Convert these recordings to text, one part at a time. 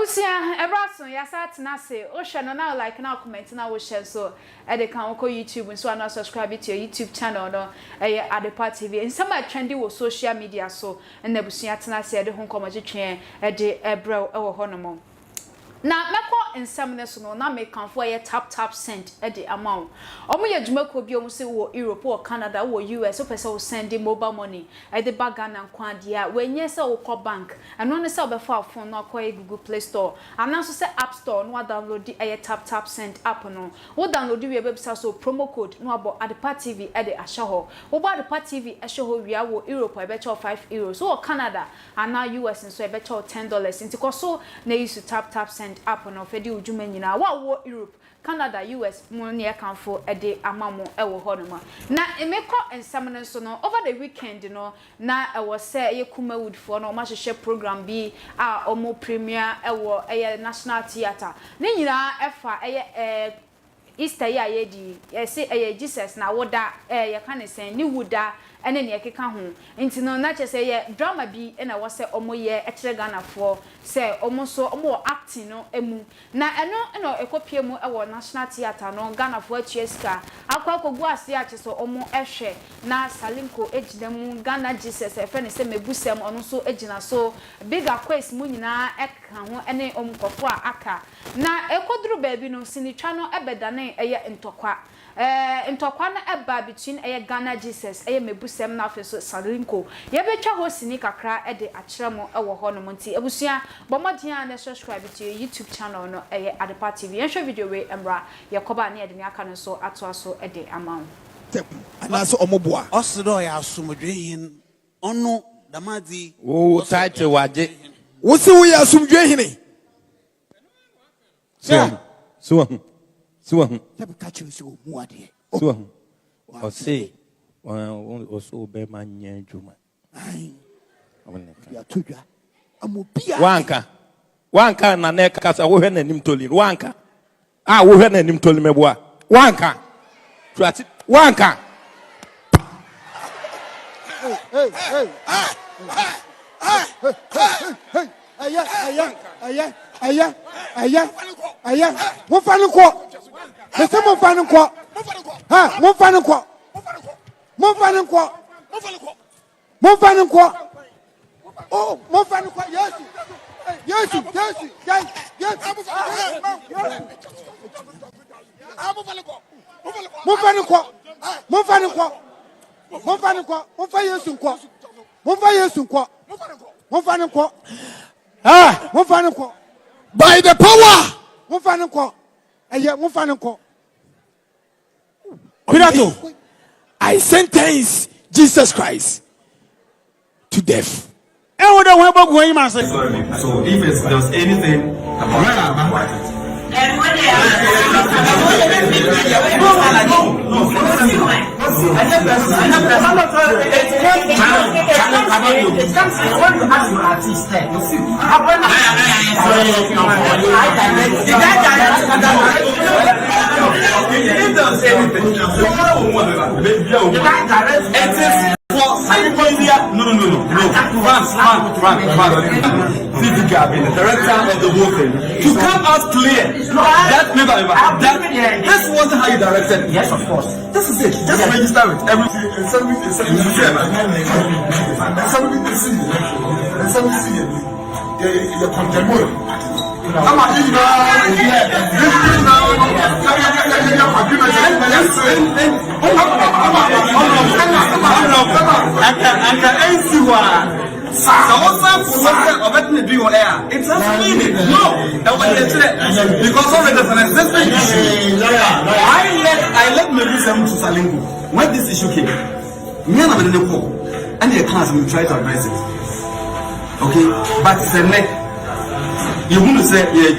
Ebusia, Ebrason, Yasat Nasi, Ocean, now like now comment now we share so at the can YouTube and so I'm not subscribing to your YouTube channel no at the part TV and some trendy with social media so and Ebusia Nasi at the home comedy chain at the Ebro or Honomo. Now, Mako and some no na make come for a tap cent at the amount. Omo ya jumako bi omo se wo Europe or Canada or US so person send the mobile money at the bag and kwandia when yes or call bank and no sell before phone no call Google Play Store and also say App Store no download the tap cent app no. Wo download the website so promo code no about at the part TV at the ashaho. Wo ba the part TV ashaho we are Europe I bet you €5 so Canada and now US and so I bet you $10 into so na use to tap cent app no fedi udwuma nyina wa wo Europe Canada US mo ne account for e de amamo e wo honoma na emeko ensam no so no over the weekend no na e wo say ye Kumawood for no ma hwehwe program bi a omo premier e wo e National Theatre ne nyina e fa e Easter ya ye di ye say e Jesus na woda ye kan sen ni wuda ene ne ekeka ho nti no na che say ye drama bi e na wo say omo ye e kire Ghana for say omo so omo acting no emu na eno ekopie mu e wo National Theatre no Ghana for atieska akwakogu ase a che so omo ehwe na Salinko ejidemu Ghana Jesus e fe ne say Mmebusem ono so ejina so bigger quest mu nyina eka ho ene omkofo a aka na ekoduru baabi no sinitwa no ebedane eye ntokwa ntokwa na eba between eye Ghana Jesus eye Mmebusem na afeso Salinko ye betwa ho sini kakra e de akyeremo e wo ho no monti ebusua bomodin na subscribe to your YouTube channel no eye Adepa TV yenhwe video we emra ye koba na ye de ne aka no so ato aso e de amount anaso omoboa osdo ya asumdwe hin ono damadi wo title waje wo se wo ya asumdwe hin so ya ka chi so muade so o say o so be manya djuma ai ya tudwa amobia wanka na ne kasa wo hwe na nim toli wanka wo hwe na nim toli meboa wanka tuati wanka aya mo fanu ko se mo fanu ko ha mo fanu ko oh mo fanu ko yes mo fanu ko by the power mo fanu ko I sentence Jesus Christ to death. So if there's anything the director of the whole thing to come out clear that this wasn't how you directed it. Yes, of course. This is it. Just register it. It doesn't mean it. No. Because of it, an existing issue. I let Mmebusem to Salinko. When this issue came, me and I'm in the call. And the class will try to address it. Okay? But it's a neck. You want to say, yeah,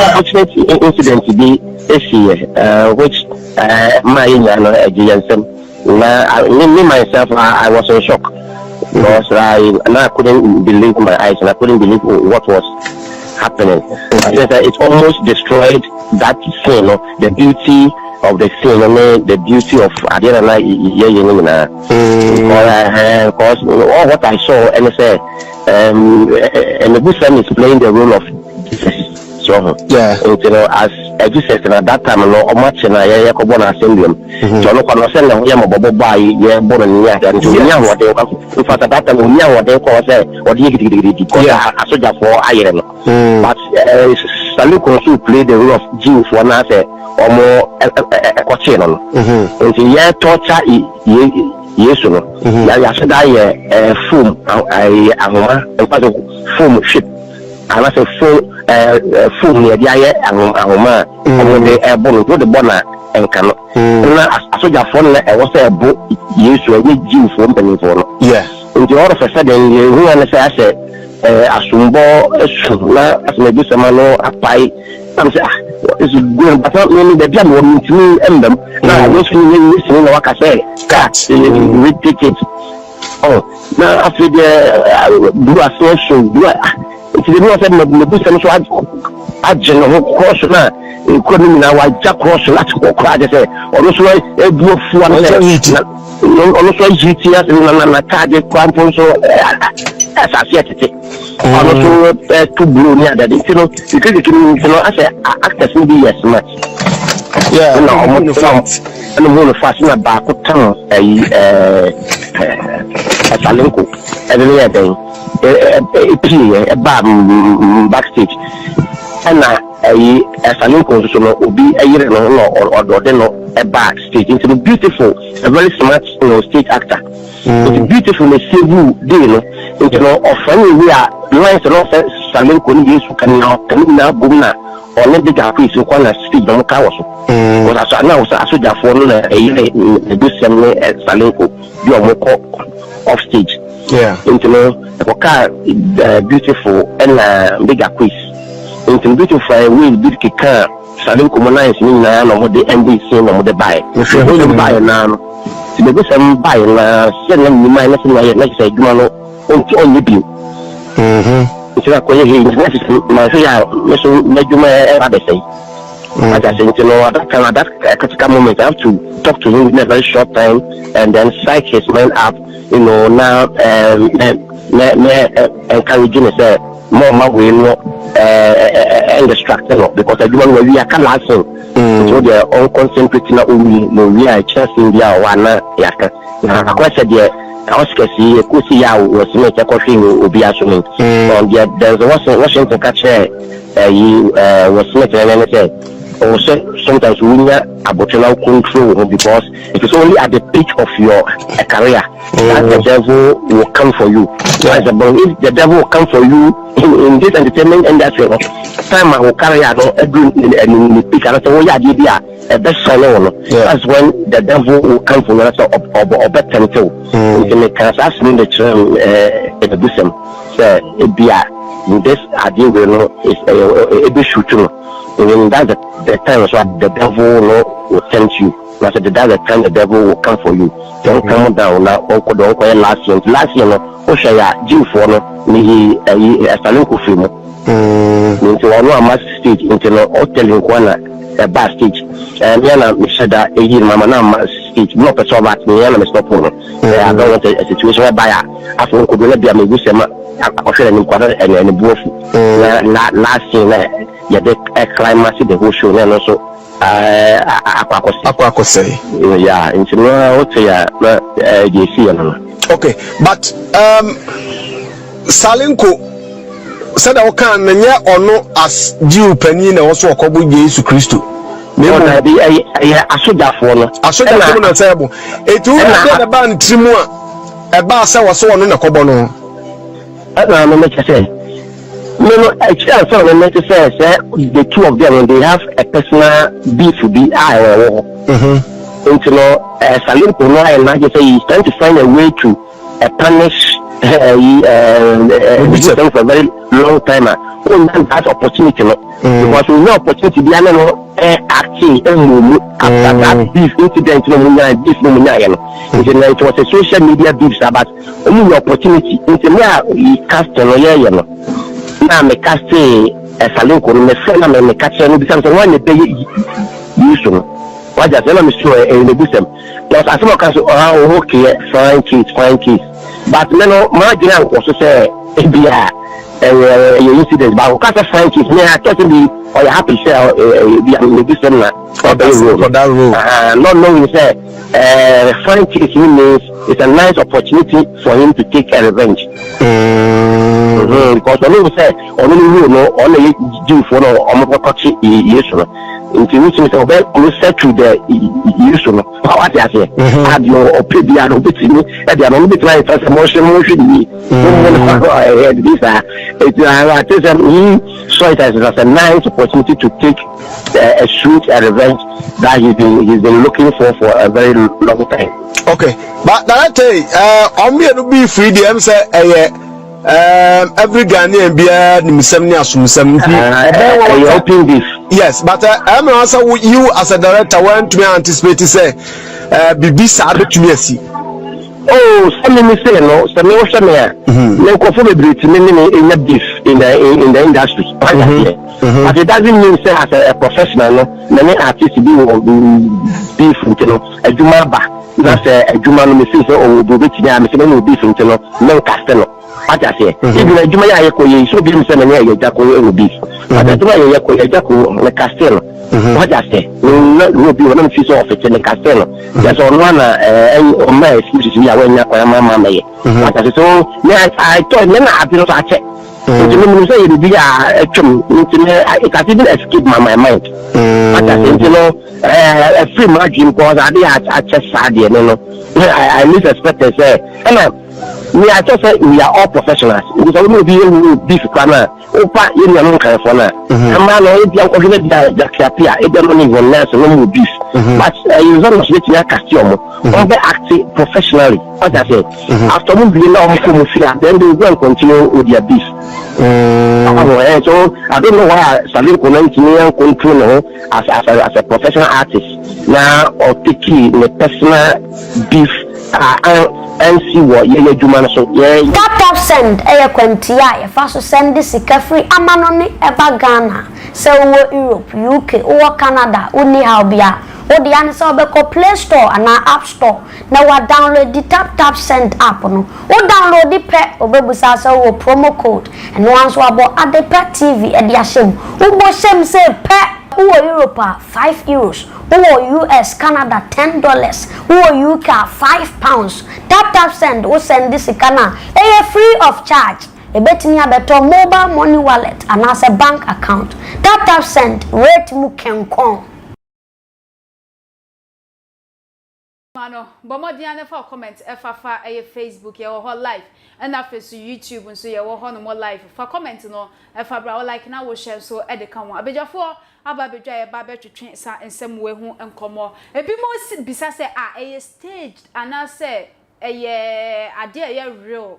Unfortunate incident to be this year, which my grievances. Me myself, I was in shock because I couldn't believe my eyes and I couldn't believe what was happening. It almost destroyed that scene, the beauty of the scene, the beauty of because all what I saw and I said, Mmebusem is playing the role of Jesus. So, yeah, as Jesus at that time, no much and I go on assembly. So, no one send them Yamabobo by born and what they in fact at that time, we know what they call say, or the a soldier for iron. But Salinko also played the role of Jesus for another or more a question. And yeah, torture yes, no. I said I foam, I part of foam ship. And I said foam near the eye and the airborne with the bonnet and cannot. I saw your phone. I was a book used to a Jew from Peninsula. Yeah. And the all of a sudden, you understand, I said, a sumbo, a sula, as maybe some manu, a pie. I'm saying, it's good, but not meaning the jam won't to me and them. Now I wish you listening to what I say. Cats, we take it. Oh, now after the do a social, do I? It's the most of Mmebusem, so I general cross now. You couldn't now, I just cross that's what I say. Also, a blue one, also GTS and a target crampon, so as I said, also two blue near that. You know, I say, actors will be as much. Yeah, no, I'm on the front. And I'm going to fasten a back of tongue, a Salinko, every day. A backstage, and a Salinko will be a year or a backstage. It's a beautiful, a very smart stage actor. It's beautiful, a civil deal. Often we are lines and also Salinko use can now boom or let the guy who call a speed on Kawas. Because I know I should have fallen a Mmebusem Salinko, you are off stage. Yeah, the car beautiful and bigger quiz. Into beautiful way, beautiful car. Salinko Mmebusem in now, what the NBC and what they buy. If you hold them buy now, to the Mmebusem buy and send them in my lesson, like say, Gumano, on the view. It's like when you hear my say. Like I said, at that time, at that critical moment, I have to talk to him in a very short time and then psych his mind up. Now encouraging us more my way and distracting because I do want to be a calassing. So they are all concentrating on we are just in the one. I question there. Oscar see Kusia was made a coffee will be assuming. There's a Washington catcher was made and said. Also, sometimes we need emotional control because it is only at the peak of your career that the devil will come for you. If the devil will come for you in this entertainment industry, time I will carry out in the peak and I say, oh yeah, a best solo. That's when the devil will come for you or better too. You can ask me the term Mmebusem. So it be this idea is a bit shooting. And that's the time so the devil will tempt you. That's the time the devil will come for you. Don't come down now. Don't call last year. Last year, Oshaya, Jew for me, a Salinko film. Into one mass stage into no hotel in Kwana, a bar stage. Me and I said that a year, Mama, stage, not a so bad, me and I stop on. I don't want a situation whereby I feel could be a Mmebusem, and both last year, a climax the whole show, and also Akwakose. Yeah, into okay, but Salinko said I can or no as Jew penny and also a couple Jesus Christo. Maybe I should have fallen. I should have fallen a table. It will be a band Timua. A bassa was so on a cobono. I don't know what to say. No, actually, I meant to say the two of them, they have a personal beef to be into Salinko and I just say he's trying to find a way to punish for a very long time. That opportunity, because we know opportunity the acting after that beef incident. It was a social media beef, but only opportunity. He cast now me cast Salinko, me friend me catch him because one day you what just let me show Mmebusem. Because as much as okay, fine kids. But my grand also say incident, but because fine kids, me I thought to be or happy say Mmebusem for that role. Not knowing say fine kids means it's a nice opportunity for him to take a revenge. Because when say only only do for no touch issue. Into which Mr. Obel closer to the issue. What I say, have your opinion of it, and they are only trying to motion. He saw it as a nice opportunity to take a shoot, a revenge that he's been looking for a very long time. Okay, but that I'm here to be free. The say every Ghanaian beer open this. Yes, but I'm also you as a director want to anticipate to say BB Sabe to see. Oh, some say no, some no conformity in the beef in the industry. But it doesn't mean say as a professional, many artists beef, a jumaba. That's a Jumano Mrs. or Bobiti, Miss Beef until no Castello. What I say, even a Jumaya, so be seminary, Jaco beef. But I do a Jaco, the Castello. What I say, will be one piece of it in the Castello. There's on one or my excuses, we are when Mamma. What I say, so, yes, I told them I did not check. Say it be it has even escaped my mind. But I think a free margin because I just sad, I least expect to say, we are just we are all professionals. We don't be beef corner. Opa, you know, for now. And man, if you are going to it don't even less no beef. But you don't let your costume or be acting professionally. What I say, after moving on, then they will continue with their beef. So I don't know why Salinko control as a professional artist now or taking the personal beef and see what you do man so that send a quantia first send this free amanoni eba Ghana so Europe UK or Canada only how bia or the answer of Play Store and App Store. Now we download the tap send app no. Or download the Mmebusem or promo code and once we about at the pet TV at the Ashim. Mmebusem say pet who Europe €5, who US Canada $10, who UK £5. Tap send or send this Ghana free of charge. A betting better mobile money wallet and as a bank account. Tap send rate mu kenkon. Mano, bomodiane for comment efafa Facebook ye wo live and after YouTube nso ye wo ho no more live for comment no efa bra like na wo share so e de kan wo abejafo ababedwa ye ba betwetwe sa ensem we hu enkomo ebi mo bisa say staged and I say ade ye real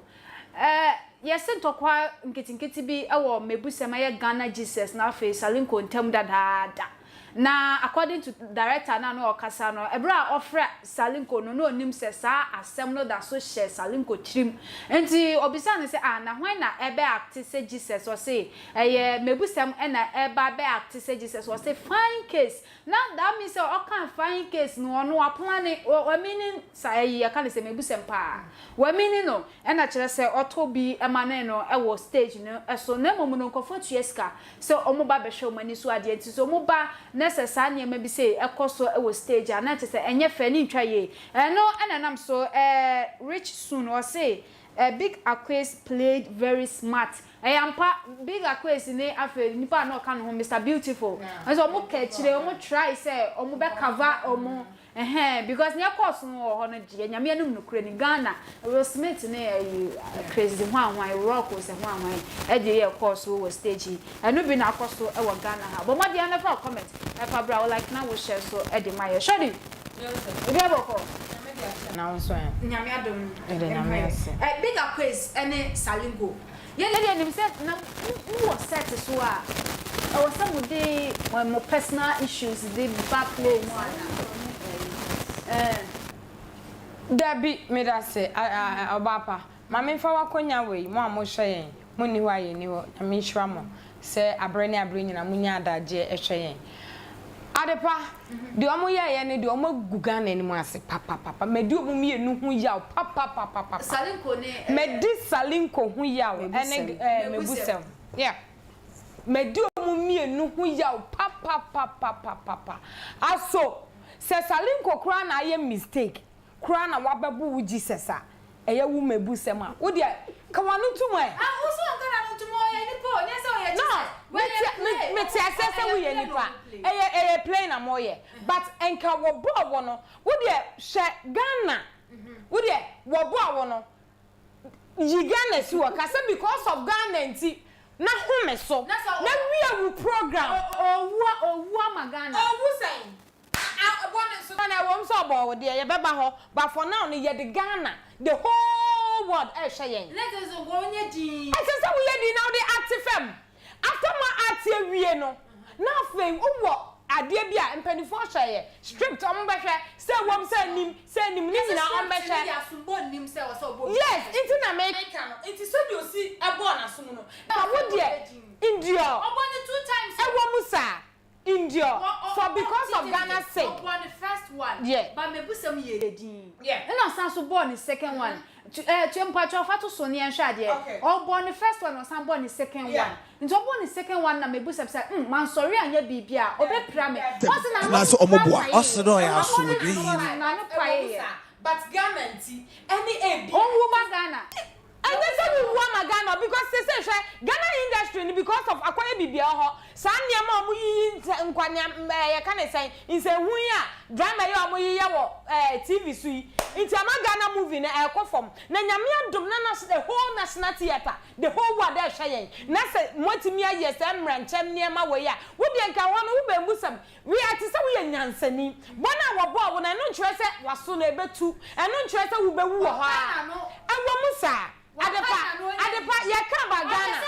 yes ntokwa nketinketi bi e wo Mmebusem ye Ghana Jesus na afi Salinko ntem dada na according to director na no okasa no ebra offer Salinko no onim se sa asem no da so share Salinko trim enti obisa ne se na hwan na ebe act se Jesus o say Mmebusem na eba be act se Jesus o say fine case now that means o kan fine case no no aplan o meaning say kan se Mmebusem pa we meaning no na kire se otobi emane no e wo stage no so na momu no nkofo tueska so omoba be hwe omani so ade enti so omoba necessary nyema bi say ekoso e wo stage na kire se enye fa ni ntwa ye no enanam so rich soon or say Big Aquas played very smart. Ampa Big Aquas ni afa nipa na oka no Mr Beautiful. So omo kechire omo try say omo be cover omo because near course no ho no die nyame anum no kure ni Ghana Will Smith ni crazy hwan rock was hwan e dey here course wo stage e no be na course e wo Ghana ha but mo dey na for comment e fa bra like na wo share so e dey my shodi obi aboko now so nyame adom Big Aquas ene Salinko ye le nim say na wo set so a I was some day when my personal issues they back play one. Debbie me da say obapa ma me fa wakonya we mo amhwe yen mo ni wa ye ni wo na me hwa mo say abrani nyina mo nya adaje ehwe yen adepa de omo ye ne de omo guga na ni mo ase papa me de omo mienu hu yaw papa Salinko ne me di Salinko hu yaw ene Mmebusem yeah me de omo mienu hu yaw papa aso se Salinko kra na ye mistake kra na wababu wu Jesus a eye wu Mmebusem a wo de ka wanu tumo e wo so nkara no tumo ye ni po nye se o ye Jesus me ti asese wu ye nipa eye play na mo ye but enka wo bo wo no wo de hwe Ghana wo de wo bo wo no yi Ghana si wo ka se because of Ghana nti na home so na we wu program owu Magana owu sen na wom so bo de ye beba ho but for now no ye de Ghana the whole world e hwe yen let us go onye di I say we ye di now the active after my art wie no na fame wo ade bia mpanifo hwe strict om behwe say wom say nim ni nyina om behwe ya sumbo nim say wo so bo yes into na make into so do see ebo na sum no na wo de India obon 2 times e wo musa India for because of Ghana's sake born the first one yeah but Mmebusem ye din yeah and on san so born the second one Chempatcho fa to so ne nhwa de all born the first one or san born the second one into born the second one na Mmebusem say man sorry anya bibia obepra me na so omoboa osdo ya asomdwe na no paye but Ghana nti any ab onwu Ghana and that's why we want Ghana because they say Ghana industry because of akwaye bibia ho san niam omo yi nkwanya ya kan say in say hu ya drama ya omo yi ya wo TV su yi nti ama Ghana movie na ekofom na nyame adom na the whole national theater the whole world dey hwe yen na say motimi aye say mranchem niam we ya wo de nka ho no wo Mmebusem we ati say we nyansani bona wo bo na no nkyere say waso na ebetu eno nkyere say wo bewu ho a ewo musa adepa ye ka ba Ghana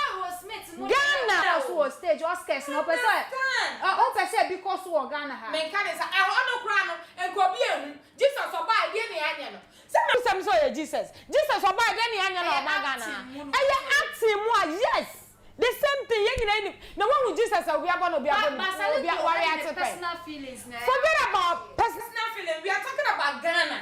Ghana so stage Oscars no person o person because wo Ghana ha men kan say e ho no kra no enko bi ehun Jesus oba ide ne anya no say Mmebusem so ye Jesus oba ide ne anya no oba Ghana eye acting mu a yes the same thing ye nyina na one Jesus obi abon personal feelings na forget about personal feelings we are talking about Ghana.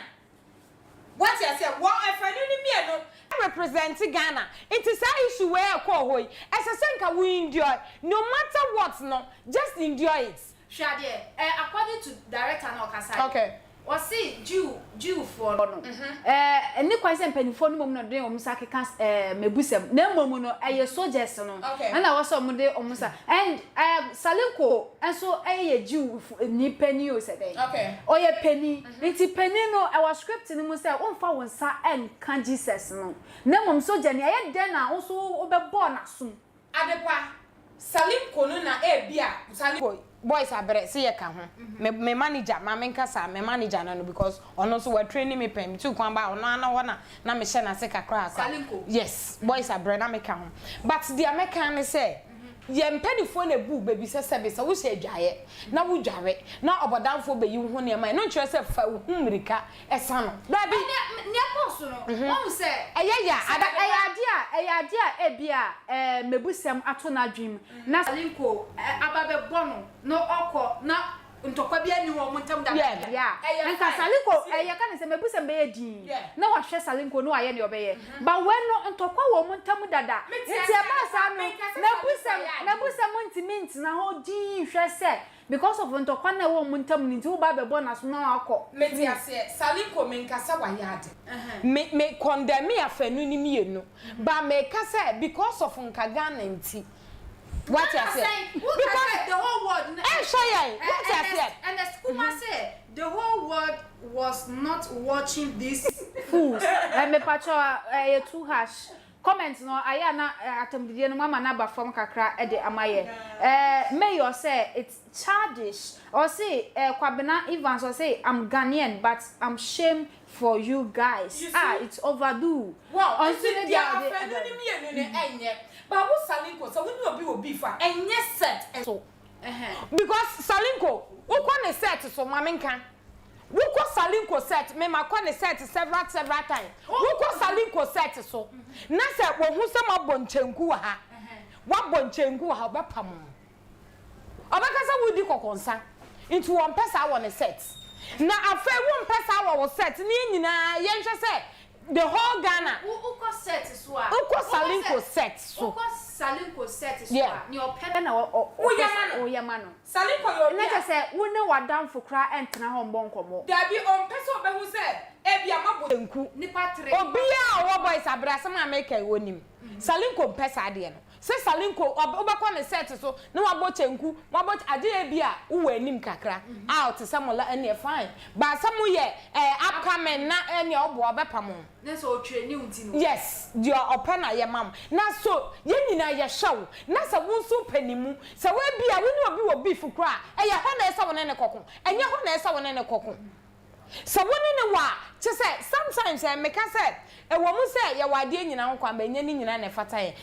What you say? What if I don't know? I represent Ghana. It is an issue where I call hoy. As a senka we endure. No matter what, no, just endure it. Shadie, according to director no Kasai. Okay. O see Jew for no. Any question penifo no mum no dey omusa keka Mmebusem. Na mum no eye soldiers no. And I was some dey omusa. And Salinko enso eye Jew ni penny o say dey. Okay. Oye penny. Nti penny no I was script ni mu say onfa wonsa en kan Jesus no. Na mum soldier ni eye den na onso obebo na sum. Adepa Salinko no na bia Salinko boys abere say ye ka ho me manager ma me nkasa me manager no because ono so we training me pem tu kwan ba ono ana ho na me hye na se kakra aka Salinko yes boys abere na me ka ho but the American say ye mpedifo na bu baby sese wo se adwaye na wo dware na obodamfo be yi ho ne man no kire se fa hu mirika esa no baby ne akoso no won se eya ade a ebia Mmebusem ato na dream na Salinko ababe bono no okọ na ntokwa bia ni wo montam da ya nka Salinko kan se Mmebusem be yedi na wa hwe Salinko no aye ne obeye ba weno ntokwa wo montam dada nti e ba sa no Mmebusem ntimi na ho din hwe se because of ntokwa na wo montam nti wo ba be bonus na akọ meti ase Salinko me nkasa wa yade me condemn afanu ni mienu ba me kasa because of nkagana nti what you say? Because the whole world what you say? And the Kuma said the whole world was not watching this fools. Me pacho too harsh. Comment no aya na atamdie no mama na ba form kakra e de amaye. Mayor say it's childish. Or say Kwabena Evans or say I'm Ghanaian but I'm shame for you guys. It's overdue. Wow, on the afternoon but who Salinko so we no be for enye set so because Salinko who kon set so mamenka who ko Salinko set me ma kon set several times who ko Salinko set so na se wo hu se mabonchenku wa ha wa bonchenku wa ha obepam obakasa wudi kokonsa into one person won set na afa one person wo set ni nyina yenhwe se the whole Ghana uko set so a uko Salinko set so uko Salinko set so a ni opede na oyamano Salinko yo na je se wo ne wadamfo kra entena ho mbonkomo dabi on pese obehu se ebia mabodenku nipa tre obi a wo boys abrasam America wonim Salinko pesa ade no se Salinko obekọ ne set so na wabo chenku wabo ade ebia wo anim kakra out samola ene fine ba samu ye upcoming na ene obo obepam na so training unti no yes dio opena ye mam na so ye nyina ye hyew na sa wonso panimu sa we bia wo ni obi wo beef kra eye ho na esa wona ne kokon enye ho na esa wona ne kokon sa wona ne wa che say sometimes me ka say e wo mu say ye wade nyina ho kwa ba enye ni nyina ne fata ye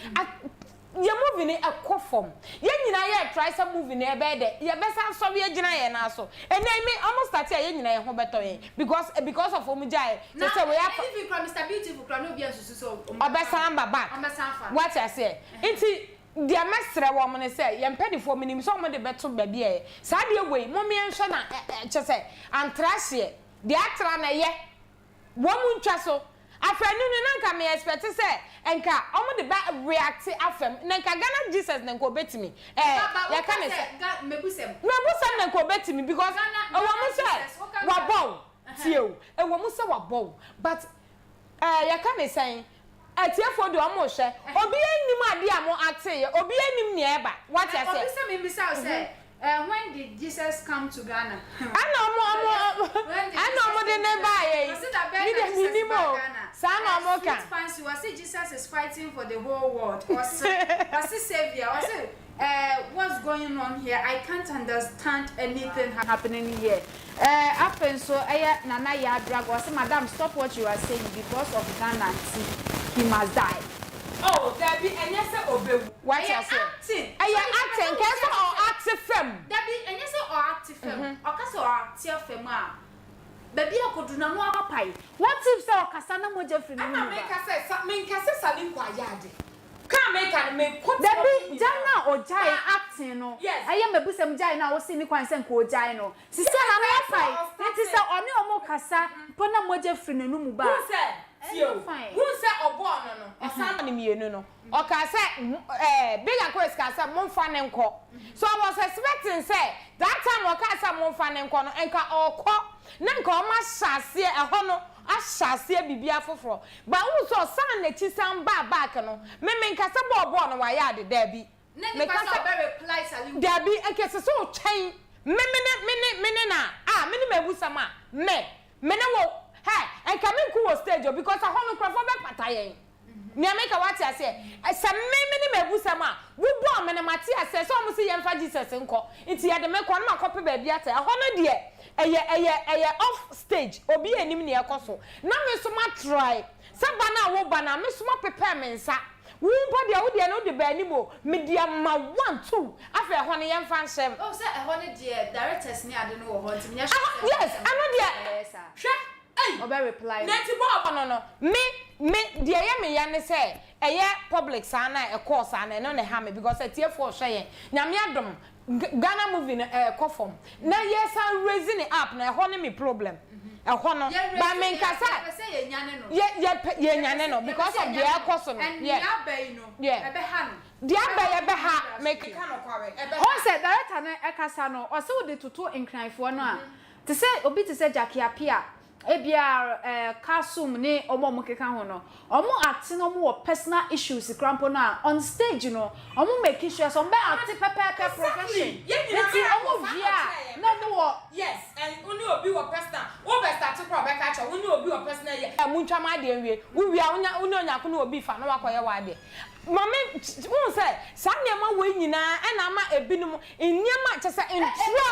ye movie ni ekofom ye nyina ye try some movie na ebe de ye besa so ye gina ye na so enai me almost start ye nyina ye ho beto ye because of omujai so say we have if you from Mr Beautiful kra no bia susu so obesa baba what I say nti dia mesre wo mo ne say ye mpedifo minim so mo de beto ba bia ye sa de wey mo me enhwe na che say antrase de atra na ye wo mu ntwa so afanu ni nanka me expect say enka omo de ba react afem nanka Ghana Jesus nanka obetimi ya ka ne say Mmebusem nanka obetimi because wo mu say wabow tiew wo mu say wabow but ya ka ne say atiefo de omo hwe obi anim ade amo ate obi anim ne eba what I say obi say me bisa say when did Jesus come to Ghana? I know the fancy was it Jesus is fighting for the whole world. Was it Savior? Was it what's going on here? I can't understand anything happening here. Happen so Nana ya drag was madam stop what you are saying because of Ghana he must die. Oh, there be and yes obey what you say. Acting case or active film. There be and yes or active film. Or case or active film. Baby akoduna no apapai. What if say okasana moja free no? I make say Salinko ayade. Can make and make put there be Jana or Jai acting no. Yes. I am Mmebusem Jai na wo see me kwan sen ko Jai no. Sister na me apai. It is oni omo kasa pona moja free no mu ba. Who said? Who said obo no? Osama ni mienu no. Oka say big and ka say monfa ne nko. So I was expecting say that time oka say monfa ne nko no enka okọ na nka o ma hyase ehọ no ahyase bibia foforo ba wu so san na chi san ba back no me nka say bobo no wa ya de da bi me ka say be reply Salinko da bi enke se so twen me na me Mmebusem a me na wo hey enka me ku wo stage because ahọ no krofo be patayen ni ameka what I say esa me Mmebusem a wo bo me na mate ase so mo se yemfa Jesus nko nti ye de me ko na makope ba bia ta ahọ no de eye off stage obi anim ne ekoso na me so ma try se ba na wo ba na me so ma prepare me nsa wo mpo de wo de no de ba ni mo media ma 1 2 afa ho ne yem fa nsem oh say ho ne de directors ni ade no wo ho ntimi nya yes ano de hwe obe reply neti bo no me de ye me ya ne say eye public sa na e course na no ne ha me because etie for hwe ye nyame adom Ghana movie kofom na yes and raising it up na ho ne me problem e ho no ba me nkasa say ye nyane no ye nyane no because of the course no yeah abai no ebe ha no the abai ebe ha make ka no kware ebe ho say director na ekasa no o se wo de tutu enkranfo no a te say obi te say Jackie Apia ebia kasum ne omo keka ho no omo ati no mo personal issues crampo na on stage no omo make sure so be ati pepe profession eti omo via no mo yes and only obi wo personal wo be start to pro be ka cha only obi wo personal ye muntwa ma de nwie wo wia onya ko no obi fa no wakoye wa de mama won say sanema we nyina na ma ebinum enyema che say intro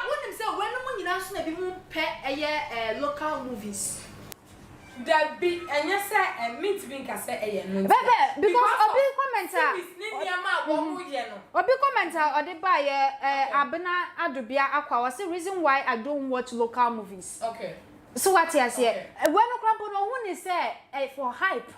wonim say wenum nyina so na bi mu pe eye local movies there be enya say meet bin ka say eye no bebe because obi commenter ni nyama wo mu ye no obi commenter odi ba ye abena adobia akwa was the reason why I don't watch local movies okay so what you say when crampo no who say for hype.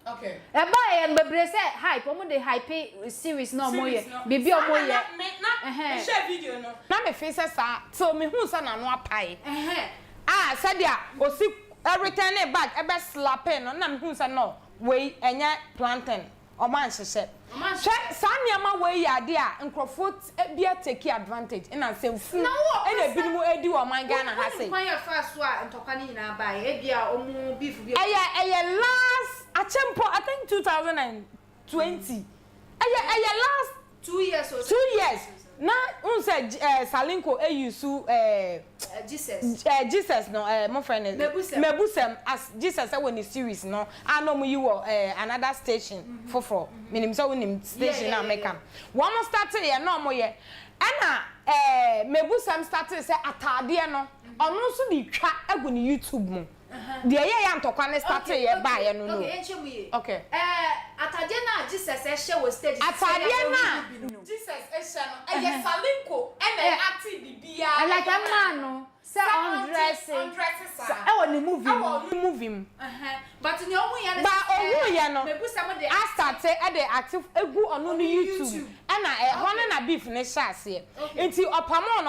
Okay. Eba bebre say hype, omo dey hype series no mo ye. Bibi omo ye. Na share video no. Na me face sa so me hu sa na no apai. Ah, said dia osi everything e back ebe slapping no na me hu sa no we enya plantain. Oman hye. Sanyama we ya de a nkrofo bia take advantage ina semfu. Ena binimu edi oman Ghana ha say. Kwan ya fa so a ntokwa ni nyina ba e bia omo beef bia. Eye last Achempo, I think 2020. Last 2 years or 2 years. Now, unse Salinko Mmebusem Jesus. Jesus no my friend Mmebusem as Jesus when the series no. I know you were another station for. Meaning so when station American. One more started here no more ye. Ana Mmebusem started say atade no. Ono so di twa egu ni YouTube mo. The ye ya ntokwa ne start ye ba ye no no. Okay, enchemu ye. Okay. Atade na Jesus e she wo stage. Atade na Jesus e she no. Ye Salinko e na acti bibia. Like a man no. Say undressing. E wo ni movie. E wo ni movie. But ni omu ye no. Ba owu ye no. Mmebusem de I start e de active egu onu no YouTube. E na hono na beef ne sha ase. Enti opamo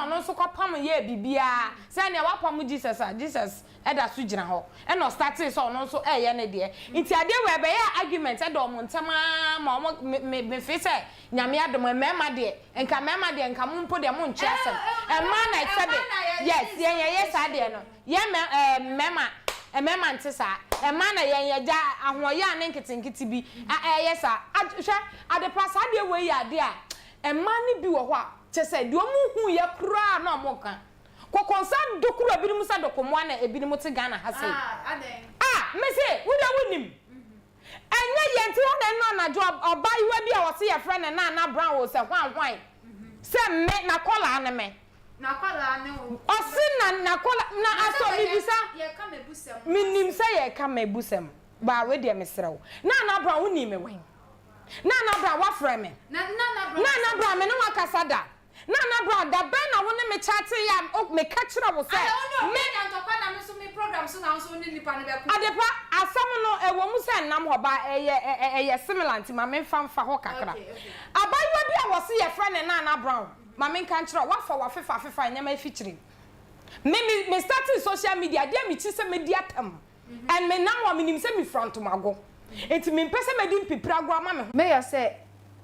no so kopam ye bibia. Say na wapam Jesus Jesus eda so gina ho e no start so no so ye ne de nti ade we be ya argument e do mo ntama ma me fe se nyame adom mema de nka mumpo de mo nche asem e ma na sabe yes ye sa de no ye mema nte sa e ma na ye ja ahoye ane nkitinkiti bi ye sa hwe ade pasa de we ya de a e ma ni bi wo ho a che se de omu hu ye kura na mo kan kokonsa dokuru ebinim sa dokomo na ebinim te Ghana ha sei me say wo da wonim enye yenti ho na no na job oba yiwa bi a wo se ye friend na brown wo se hwan se me na kola na me na kola ne o se na kola na aso mi bisa ye ka Mmebusem minim se ye ka Mmebusem ba we de me serew na brown woni me wen na brown wa frame me na brown me no wakasada na bro da ben na woni me chat ya me catch na wo say me na ntokwa na me so me program so na so ni nipa ne be ku adepa asam no e wo mu say nam ho ba eye similar nti ma me fa ho kakra abayiwa bi a wo se ye friend na brown ma me kan kira wa fa wa fefa nyama featuring me starting social media dia me chi se media tam and me now wa me nim se me front mago enti me pese me dim pipra go ma me you say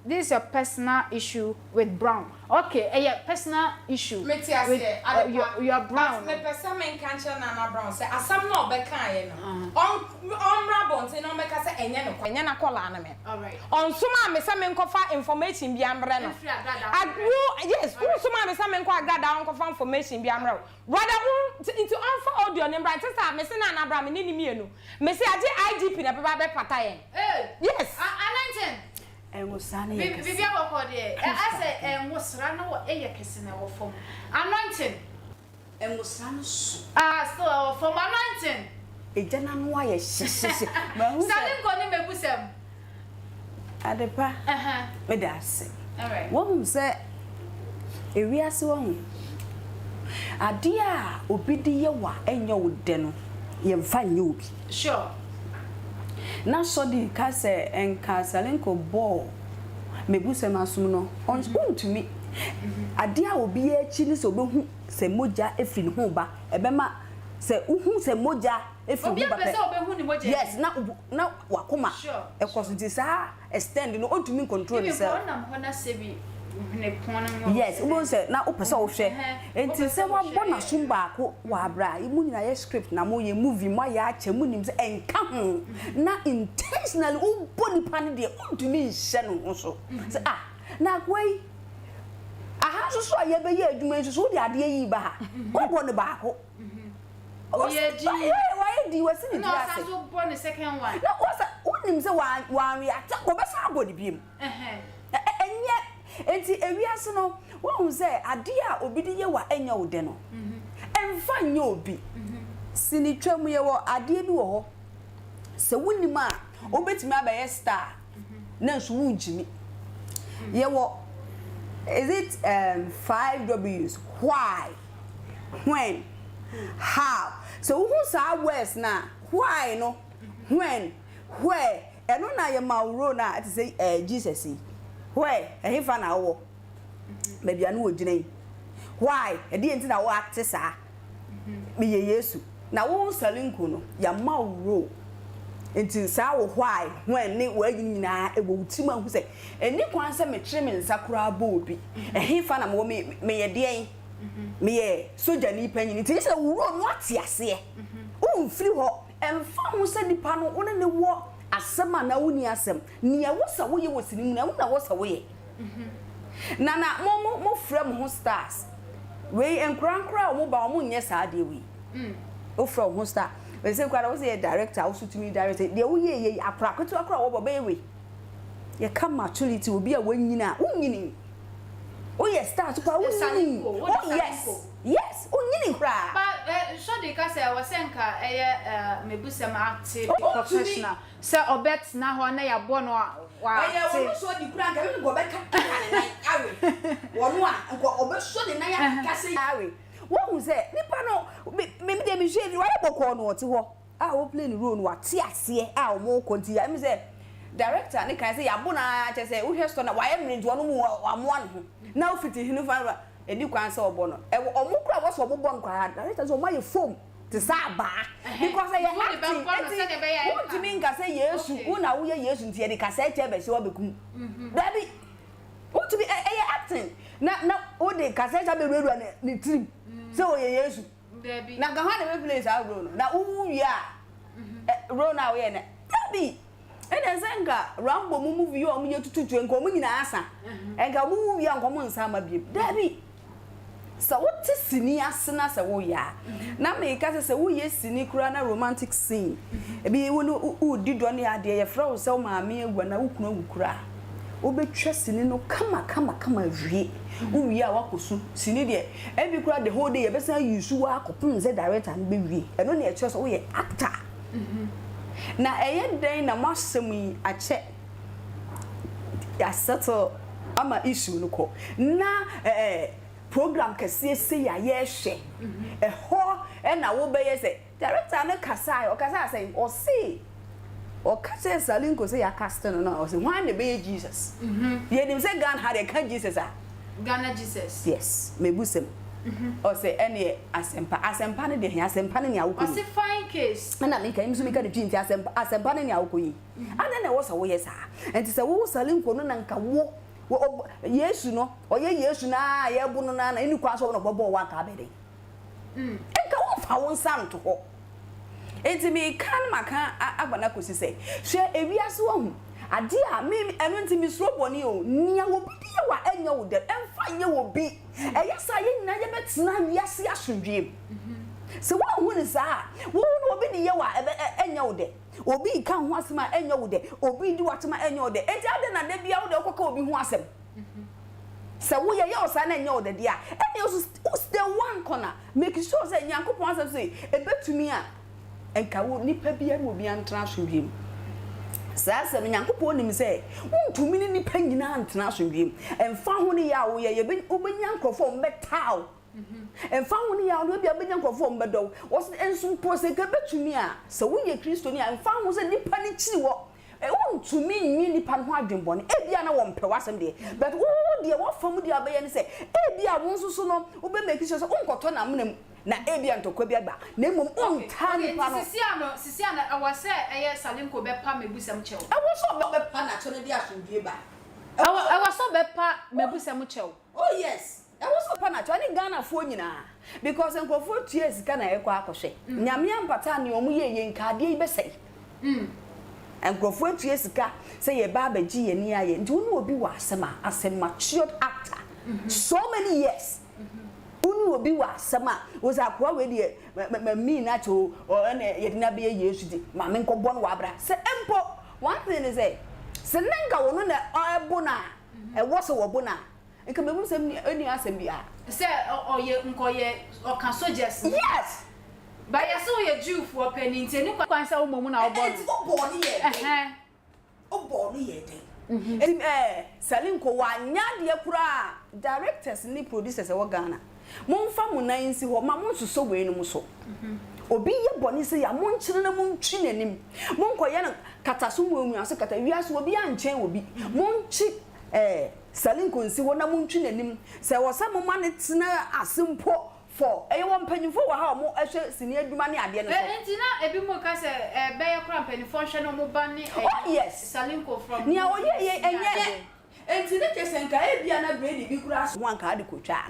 this is your personal issue with Brown. Okay, your personal issue with your Brown. Me person men can tell na Brown say asam no be kan ye no. On rabon say no me ka say enye no kwa. Enye na kola na me. All right. On suma me say me nkofa information bi amre no. Yes, suma me say me nko agrada nkofa information bi amre. Rather into on audio number say me say na Brown me ni mienu. Me say age IGP na be pata ye. Yes. Anointing. Engusani bibi aboko de ase engusra na wo eyekese na wo fom anointing engusra no so so from anointing ejana no aye hyehyehye Salinko Mmebusem Adepa. Me da se. All right. Won say ewiase won. Ade a obi di ye wa enye wo de no ye mfa nye obi. Sure. Na so di ka se enka Salinko ball Mmebusem asum no on to me. Ade a obi e chi ni so behu se moja efri ne ho ba ebema se uhu se moja efri ho ba pe. Yes, na wakoma. E kosunti sa extend no on to me control itself. Yes, we say na opesa wo hwe. Enti se wa bona sum ba ko wa bra, imu nyina ye script na mo ye movie mo ya ache mu nim se enka ho. Na intentionally wo boni pan de on to me hye no so. Se na kwai aha so so ye be ye adwuma so de ade yi ba ha. Wo bo ne ba ko. Oye di. Why di wasi ni no, class. No, so born the second one. Na what's wonim se wa react ko be sa body biem. Enye enti ewiase no wo say ade a obi di ye wa enya wo de no emfa nya obi sini twam ye wo ade bi wo ho se wonim a obetimi abaye star na so wunjimi ye wo is it 5 W's why when how so who say words na why no when where eno na ye mawro na ati say Jesus why ehifa na wo maybe anu ogine why e dey enti na wo act sa me ye Yesu na wo Salinko no ya mawro enti sa wo why when ne wo nyina e wo utima hu say eni kwan se me kire me nsakura ba obi ehifa na mo me ye dey me ye soja ni panyini ti se wo no atiase wo mfiri ho emfa ho se dipa no wo ne wo asema na woni asem nia wo sa wo ye wo sinimu na wo na wo sa wo ye na mo frem ho stars we enkran mo ba mo nye sa de we o frem ho star we say kwara wo say director wo sutumi director de wo ye aprakoto akra wo ba we ye come maturity obi a wanyina wonyini oh yes, start to power. Oh yes, oh kra. But so the case I was saying Mmebusem active professional. Sir Obet na ho na ya bo no wa. Eh so the kra ka go back awe. Wonu a nko obe so de na ya kase awe. Wo hu say nipa no me de me hwe wa bokọ no ote ho. Ah wo play the role no ate ase ah o mo konti ya me say director ne kan say ya bo na che say wo hwe so na wa ye mrenji onu mu amoa no na ofiti hinu fa edi kwan se obo no e omukura wo so obo nkwa director so my phone to sa ba because say you want to mean ka say Yesu una wo ye Yesu ntie de ka say che be se wo bekum dabi want to be acting na o de ka say cha be reru na trim say o ye Yesu dabi na ga ha na be place a ro no na wu wi a ro na wo ye na dabi ene zenga rambo mu movie yo mu yetututu enko mu nyina asa enka mu movie enko mu nsa ma biem dabi so what sini asena se wo ya na me ka se wo ye sini kura na romantic scene ebi wo no u dido ne ade ye fra wo se wo ma me egwa na wo kunu agukura wo betwa sini no kama wie wo wie a wakosu sini de ebi kura the whole day ye besa yusu wa akopun ze director no be wie eno ne e che so wo ye actor na eye den na masem yi ache ya settle ama issue no ko na program kase se ya ye hwe ho na wo be ye se director na kasa o kasa say o see o kasa Salinko say ya cast no o say why na be Jesus ye dim say Ghana had a Jesus Ghana Jesus yes Mmebusem o say ene asempa ne de he asempa ne awuko o say fine case na me kan msumi ka de twinti asempa ne awuko yi ana na wo so wo yes enti say wo Salinko no na nka wo Yesu no oye Yesu na ye bu no na eni kwa so no bobo wa ka bede enka wo fa won san to ho enti me kan maka agbana kosi say hwe ewiase wo hu ade a me eno enti mi sro boni o nia wo bi ye wa enya wo de emfa ye wo bi eyesa ye nyina ye betena wiase asundwem se wo hu ni sa wo no obi ni ye wa enya wo de obi ka ho asema enya wo de obi di watema enya wo de enti ade na de bia wo de okoka obi ho asem se wo ye osa na enya wo de dia eni o stay one corner make sure say nyankopon asem say ebetumi a enka wo nipa bia wo bi antra asundwem Sasa me Nyankopon nim say untumi ni nipa nyina antena asomdwem emfa ho ne ya wo ye obenya nkrofo mbetaw emfa ho ne ya wo bia obenya nkrofo mbedo wo enso pose ka betumi a se wo ye kristoni a emfa ho se nipa ni chi wo untumi nyi nipa ho adwenbone bia na wo mpe wasem de but wo de wo fam de abaye ne se bia wo nso so no wo be make sure so unkoto na menam na ebia ntokwa bi agba na emom onta nipa no sisi ana awase eye Salinko bepa Mmebusem chew awoso bepa na chone dia asundue ba awoso bepa Mmebusem chew oh yes awoso bepa na chone Ghana fo nyina because enkofo tue sika na ekọ akọhwe nyame ampata ne omu ye nkade ibesei enkofo tue sika say ye ba baji ye ni aye nti wonu obi wa asema as a matured actor so many years unu obi wa asema was akwa we de me na to na ye dina be Yesu di ma me nkobo no wa bra se empo one thing is say se nenga wono na ebo na e wo se wo bo na nka Mmebusem ni ani asem bia se oye nkoye oka soldiers yes ba ya so ye Jew for penny nti ni kwan sa wo momu na obo obo ni ye obo ni ye den Salinko wa nya de kura directors ni producers e wo Ghana Monfa munan si ho ma monsuso we no so obi ye boni se ya monkyere na montwi nanim monkoye no kataso mu emu aso kata wiase obi anchen obi monchi Salinko nsi ho na montwi nanim se wo sa moma ne tena asempo for wo mpanyimfo wa ha mo ehwe sini adwuma ne ade no so enti na ebi mo ka se be ye kura mpanyimfo hwe no mo ba ne yes Salinko from ni awoye ye enye enti ne kesenka ebia na grade bi kura so wanka ade kotwa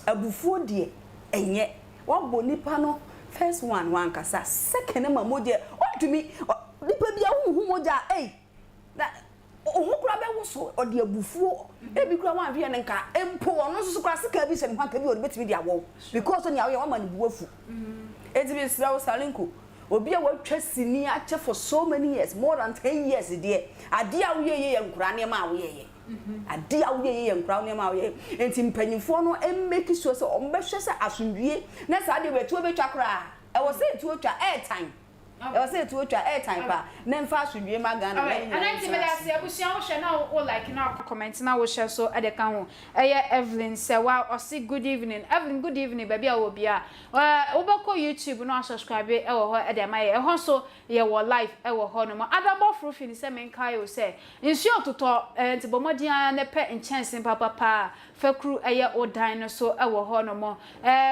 abufuo de enye wabo nipa no first one wankasa second ma modie otumi nipa bia huhu moja na ohukura be woso ode abufuo ebi kura wan hwe ne nka empo ono so kura sika bi se nka bi ode betimi dia wo because oni awo wa mani buafu ezibi srawo Salinko obi a watwa sini ache for so many years more than 10 years there ade a wo ye nkura ne ma wo ye ade a wo ye nkura ne ma wo ye enti mpanyimfo no make sure say o mbehwe say asundwie na sa de wetu obetwa kra e wo say tu otwa airtime e wo say tu otwa airtime pa na mfa asundwie ma Ghana na ananti me da se abusia wo hwe na wo like na comment na wo share so e de kan ho eye Evelyn say wa o say good evening Evelyn good evening baby a wo bia wo bako YouTube no subscribe e wo ho e de ma ye ho so ye wo live e wo ho no ma adabo frufin say men kai o say nsu ototo enti bomodian ne pe enchansen papa fakru eye odan no so e wo ho no mo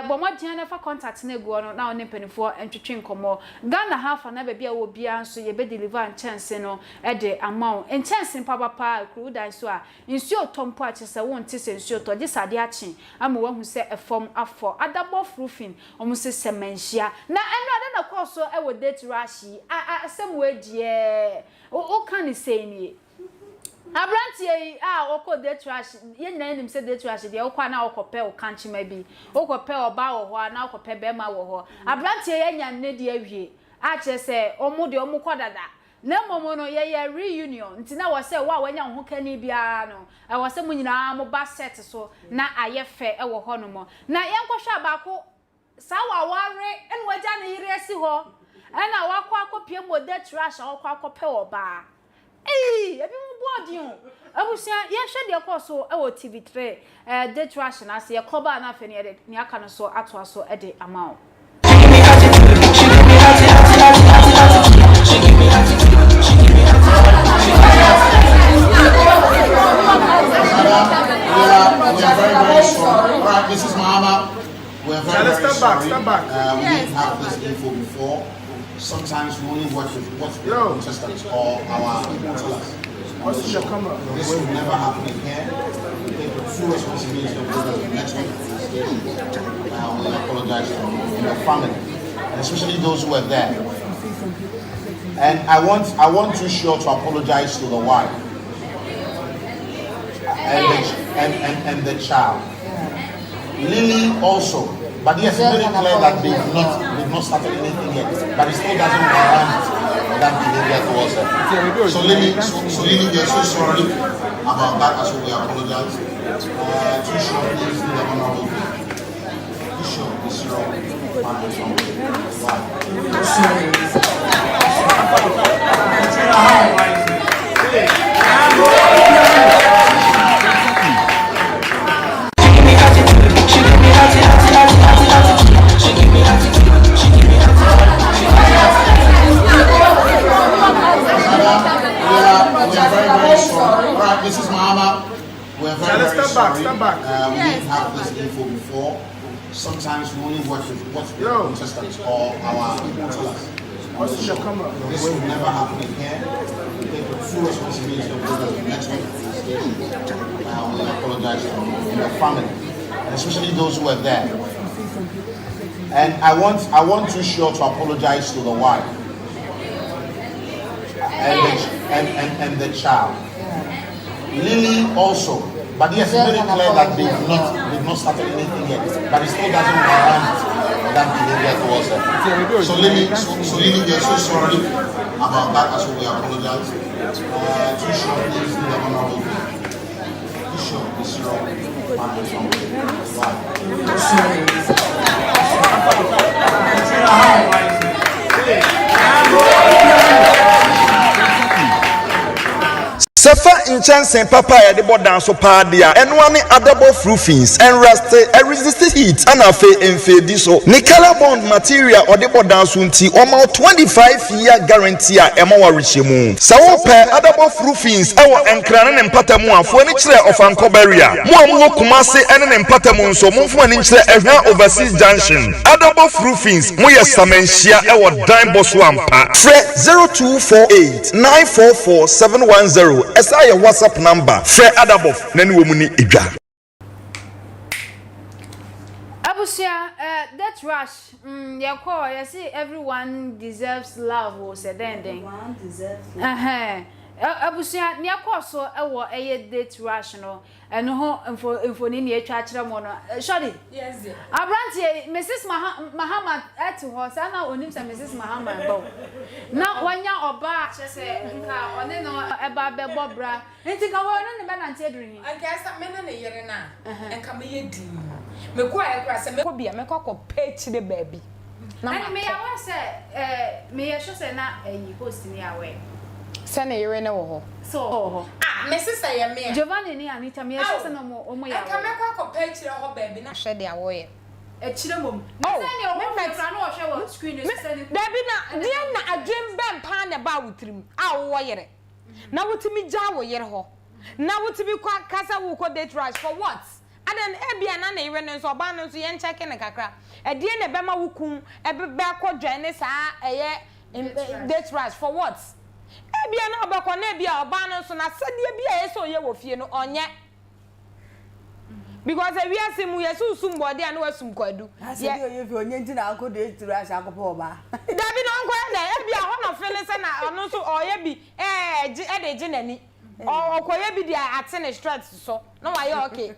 bomodian ne fa contact na egu no na one penifo entwetwe nkomo Ghana half na baby a wo bia nso ye be deliver enchansen no e de amount enchansen papa kru dan so a nsu otompo a chese wo nti se nsu oto je sade achi ama wo hu se efom afo adabo frufin omo se semenhia na eno ade na course e wo date rashi asem we die o kan say ni abrantie okọ date rashi ye na nim se date rashi de okwa na okope o kanchima bi okope oba wo ho na okope be ma wo ho abrantie ye nya ne de awie a che se omo de omo kodada na momo no ye reunion nti na wo se wa wanya ho kani bia no e wo se mu nyina mo ba set so na ayefe e wo ho no mo na yenkwohwa baako sawa ware en waja na yire asi ho ena wakọ akopie mo date rashi wakọ akope oba ebi mo body o abusia ye hwe de course so e wo TV3 date rashi na se ye koba na fe ne ni aka no so ato aso e de amount Alright, this is Mama. We're very sorry. We didn't have this info before. Sometimes we only work with what the contestants or our tellers. This will never happen again. We take full responsibility of the next week. We apologize to your family, and especially those who were there. And I want you sure to apologize to the wife and the child. Lily also, but yes, it's very clear that they've not started anything yet, but it still doesn't warrant that behavior towards her. So Lily, we are so sorry about that, as we apologize. Too sure, please, the honorable. Too sure, this is your family. before. Sometimes we only work with what the contestants or our tellers. This will never happen again. We take the full responsibility of the next week. We apologize to the family, and especially those who were there. And I want too sure to apologize to the wife and the child. Lily also, but yes, it's very clear that they've not started anything yet. But it still doesn't warrant that behavior towards them. So Lily, we are so sorry about that, as we apologize. Too sure, please do the honorable thing. Too sure, this is your Sefa inchansen papa ya de bodan so paadia enwame adabo roofings and resist heat and afe enfedi so ni color bond material or de bodan so nti oma 25-year guarantee a ema wa rechemu sa wo pe adabo roofings ewo enkrane ne mpatamu afo ni kire of ankoberia mo amwo kumase ene ne mpatamu nso momfo ani kire ehwa overseas junction adabo roofings mo ye samenhia ewo dan boso ampa fre 0248944710 esa your WhatsApp number Fred Adabof nani wo mu ni edwa Abusia that rush you call you see everyone deserves love or say then everyone deserves love Abusia ni akoso ewo date rush no eno ho infoni ni etwa kire mo no sorry yes dear Abrantie Mrs Mahama at ho say na onim say Mrs Mahama bo na wanya oba che say nka one no eba bebo bra nti ka wo no ne be na ntie duri anka sa me ne yere na enka me yedi me ko ayekra say me ko bia me ko page de baby na me ya wa say me ya say na host ni awe Sene yere ne wo ho so me sister ye me Giovanni ni Anita me ya say na mo ya aka me ko page de ho baby na hwe de awo ye e chire mom sene o mo fra no hwe wo screen sene Dabi na dia na adwem bem pa na ba wutrim a wo yere na wutimi ja wo yere ho na wutimi kwa kasa wo ko date rush for what adan ebia na yere ne so ba no so ye ncheke ne kakra e die ne bema wukum e be akwadwan ne saa eye date rush for what ebia na obekọ na ebia oba no so na sadie bia yeso ye wo fie no onye because we asem yeso sum body and wasum kwadu ye ye fi onye nti na akọ date rush akọpọ oba Dabi no nko na ebia ho no feel say na ono so oye bi de je nani okoye bi dia ate ne stress so no why okay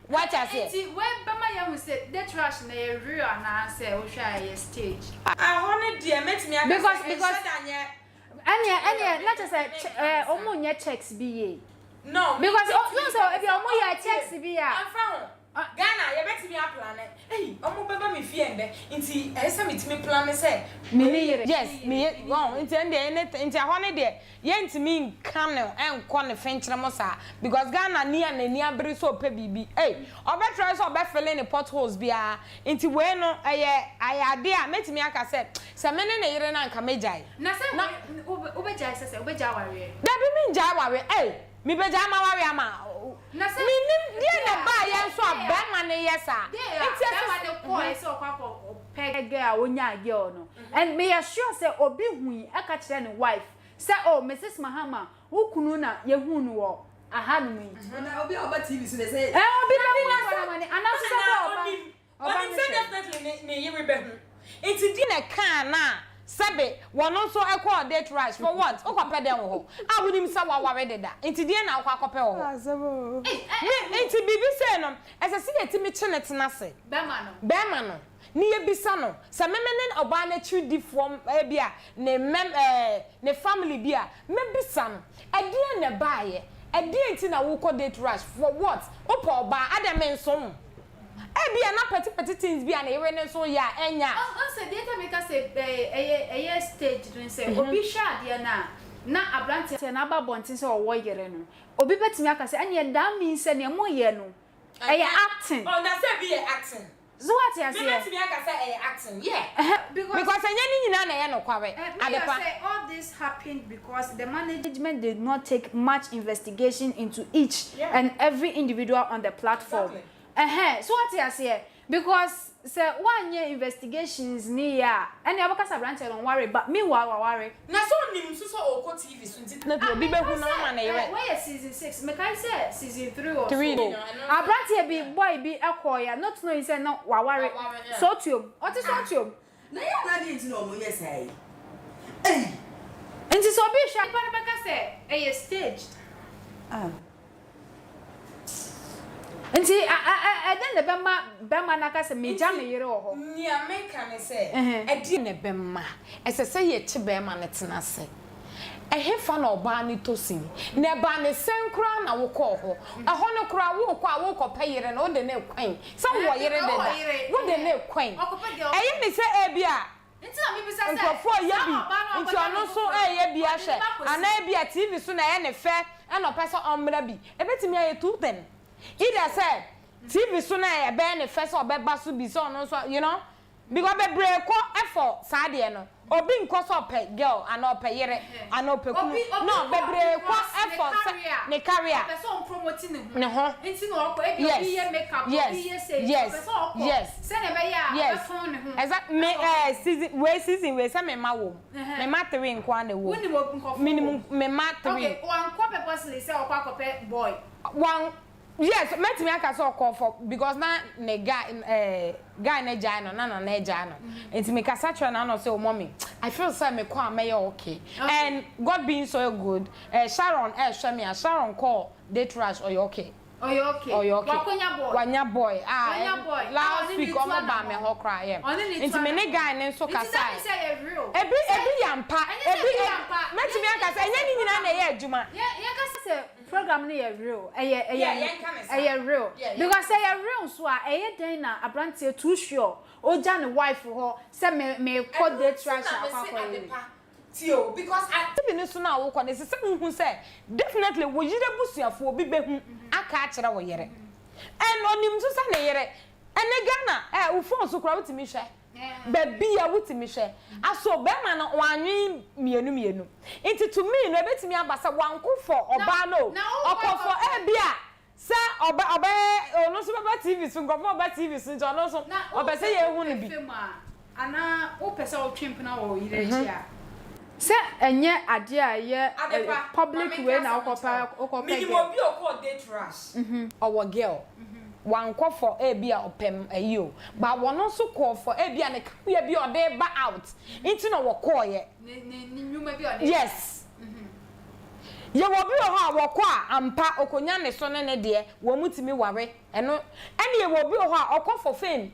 what I say see when bema ya we say date rush na ye real na say o hwa ye stage ho ne dia metimi aka because Anya not just omo nya checks be no because no so if you omo ya checks be ya Ghana ye betimi a plan omo beba me fie ende nti ese metimi plan say yes me nti ende nti ho ne de ye ntimi nka no enko ne fenkyere mo sa because Ghana ni abere so pe bibi obetry so obefele ne potholes bia nti we no ayade a metimi aka se me ne yere na nka mejai na se obejai se obejai ware da bi mi njai ware mi beja ma ware ama na se mi nim die na ba ye so abema ne yesa nti ase ne ko ese okwakọ pege a onya girl no and me assure say obi hui aka kire ne wife say oh Mrs Mahama wukunu na yehu no wo aha no mi na obi oba TV so say obi na hu na mani ana so say oba ni say definitely ne yiri be hu nti di na kan na Sabe, one also equal date rush for what? O compare them ho. I would him say wa ware deda. Nti die na akwa kopɛ ho. Nti bibi say no, as I see etimi chenet na se. Bema no. Ni ye bisa no. Sa memenen oba na trudi from bia ne family bia. Me bisa no. Adie na baaye. Adie nti na wo kɔ date rush for what? Opa oba adame nsom. Ebia na petty things bia na yere ne so ya enya say data maker say stage to say obi sha dia na abrante na aba bontin say owo yere no obi betimi aka say anya that means say ne mo ye no acting na say be acting so what you say betimi aka say acting because anya ni nyina na ye no kware adepa say all this happened because the management did not take much investigation into each and every individual on the platform. So what you say? Because say 1 year investigations near any abakasa branch don't worry, but meanwhile worry. Na so nim so oko TV so nti na bi be hu na ma na yere. Where season 6? Me can say season 3 or 3. A branch be boy be ekoya, not knowing say no worry. Sotium. What is sotium? Na ya na dey no mo yes ai. Nti so be sha pa na beka say a staged. Nti then the bema na ka se meja me yere wo ho. Ni America ne se e di ne bema. Ese se ye chi bema ne tena se. Ehefa na oba ni tosin na ba ne senkura na wo ko ho eho ne kura wo ko a wo ko payire na wo de ne kwan se wo yire de da wo de ne kwan eye ni se e bia nti na me bisa se nkofo ye bi nti ono so e ye bia hwe ana e bia TV so na ye ne fe e no pese omra bi e betimi aye 210 either say TV so na ye be ne fe so obeba so bi so ono so you know because be break ko effort sade no obi nkoso pe girl and ope yere and ope ku no be break ko effort ne career person promoting ne ho nti no ko e bi ye makeup bi ye say yes say ne be ya be phone ne ho exact me season we say me ma wo me ma 3 nko an wo minimum me ma 3 okay one ko purposely say okwa boy one. Yes, met me aka so call for because na ne guy na jai no na jai no. Enti me kasa try na no say mommy. I feel say me kwa me okay. And God being so good, Sharon Sharon call they trash or you okay. Oh you okay. Wanya boy. Last week on ba me ho cry here. Enti me ne guy ne so kasa. Enti say e real. Ebi yampa. Met me aka say enya ni nyina na ye adwuma. Yeah kasa say program na ye real. Real. Because say real so a den na abrantie too sure. Oja ne wife ho say me call the trash akwa. Tio because I even so na wo kone se hu say definitely wo yire busuafo obi be hu aka akere wo yere. En onim so sa ne yere. Ene Ghana wo phone so kra wutimi hwe. Baby ya wutimi hwe. Aso be ma no wanwe mienu. Into to me no betimi abasa wankofo oba no. Okofo e bia sa oba ono so baba TV so ngofo oba TV so jo no so oba se ye hu no bi. Ana wo pesa o twemp na wo yire chia. Se enye ade a ye public way na okopa minimum bi okọ date rush our girl wan call for e bia opem ayo ba wono so call for e bia ne ka bia ode ba out into no wo call ye ni nyuma bia ode yes ye wo bi ho a wo call ampa okonya ne so ne de wo mutimi ware eno ene ye wo bi ho a okọ for fame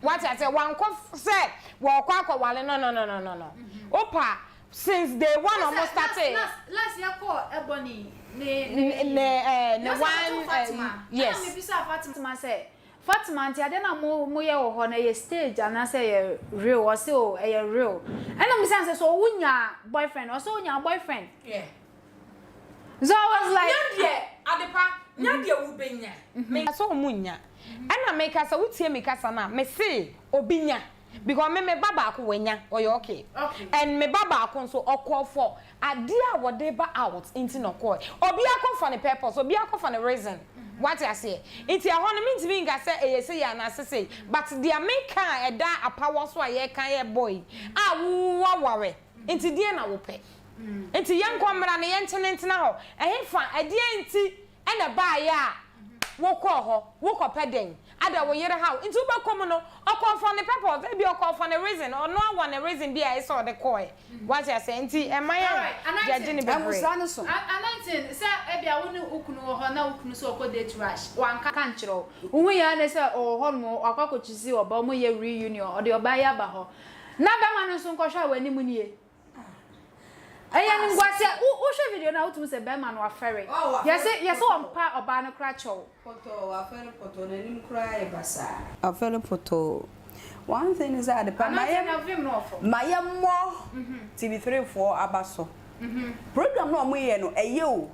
what I say wan call say wo call akọwale no opa since day one almost started last year call ebony ne one yes me bisa Fatima say Fatima anti ade na mo ye wo ho na ye stage ana say ye real or say o ye real and me say so wunya boyfriend or so wunya boyfriend yeah so I was like nya de wo benya me so munya ana me kasa wutie me kasa na me say obinya because me baba ko wenya or you okay and me baba ko so okọ for adia whatever out into no call obi akọ for the purpose obi akọ for the reason what I say it ya hono mean to me nga say ya na say but their make kan eda apawo so aye kan ye boy wo waware into die na wo pe into yen kwamra na yen tenentena ho fa adie nti e na ba ya wo ko ho wo ko peden ada wo yere how into ba kom no okọ for the purpose e bi okọ for the reason or no one a reason bi I saw the coy what I say nti e maya judge ni be anantin say e bia wo ne ukunu ho na ukunu so okọ date rush wan ka nchiro hu ya ne say o ho no akwakochisi oba mo ye reunion o de oba ya ba ho na ba ma no so nkọhwa wani mu nie aya ni ngwase wo hwe video na wotum se be ma no afere yes on pa oba no kra chow photo afere photo na nim kra e basa afere photo one thing is that the my mo TV3 for abaso program no mo ye no eye o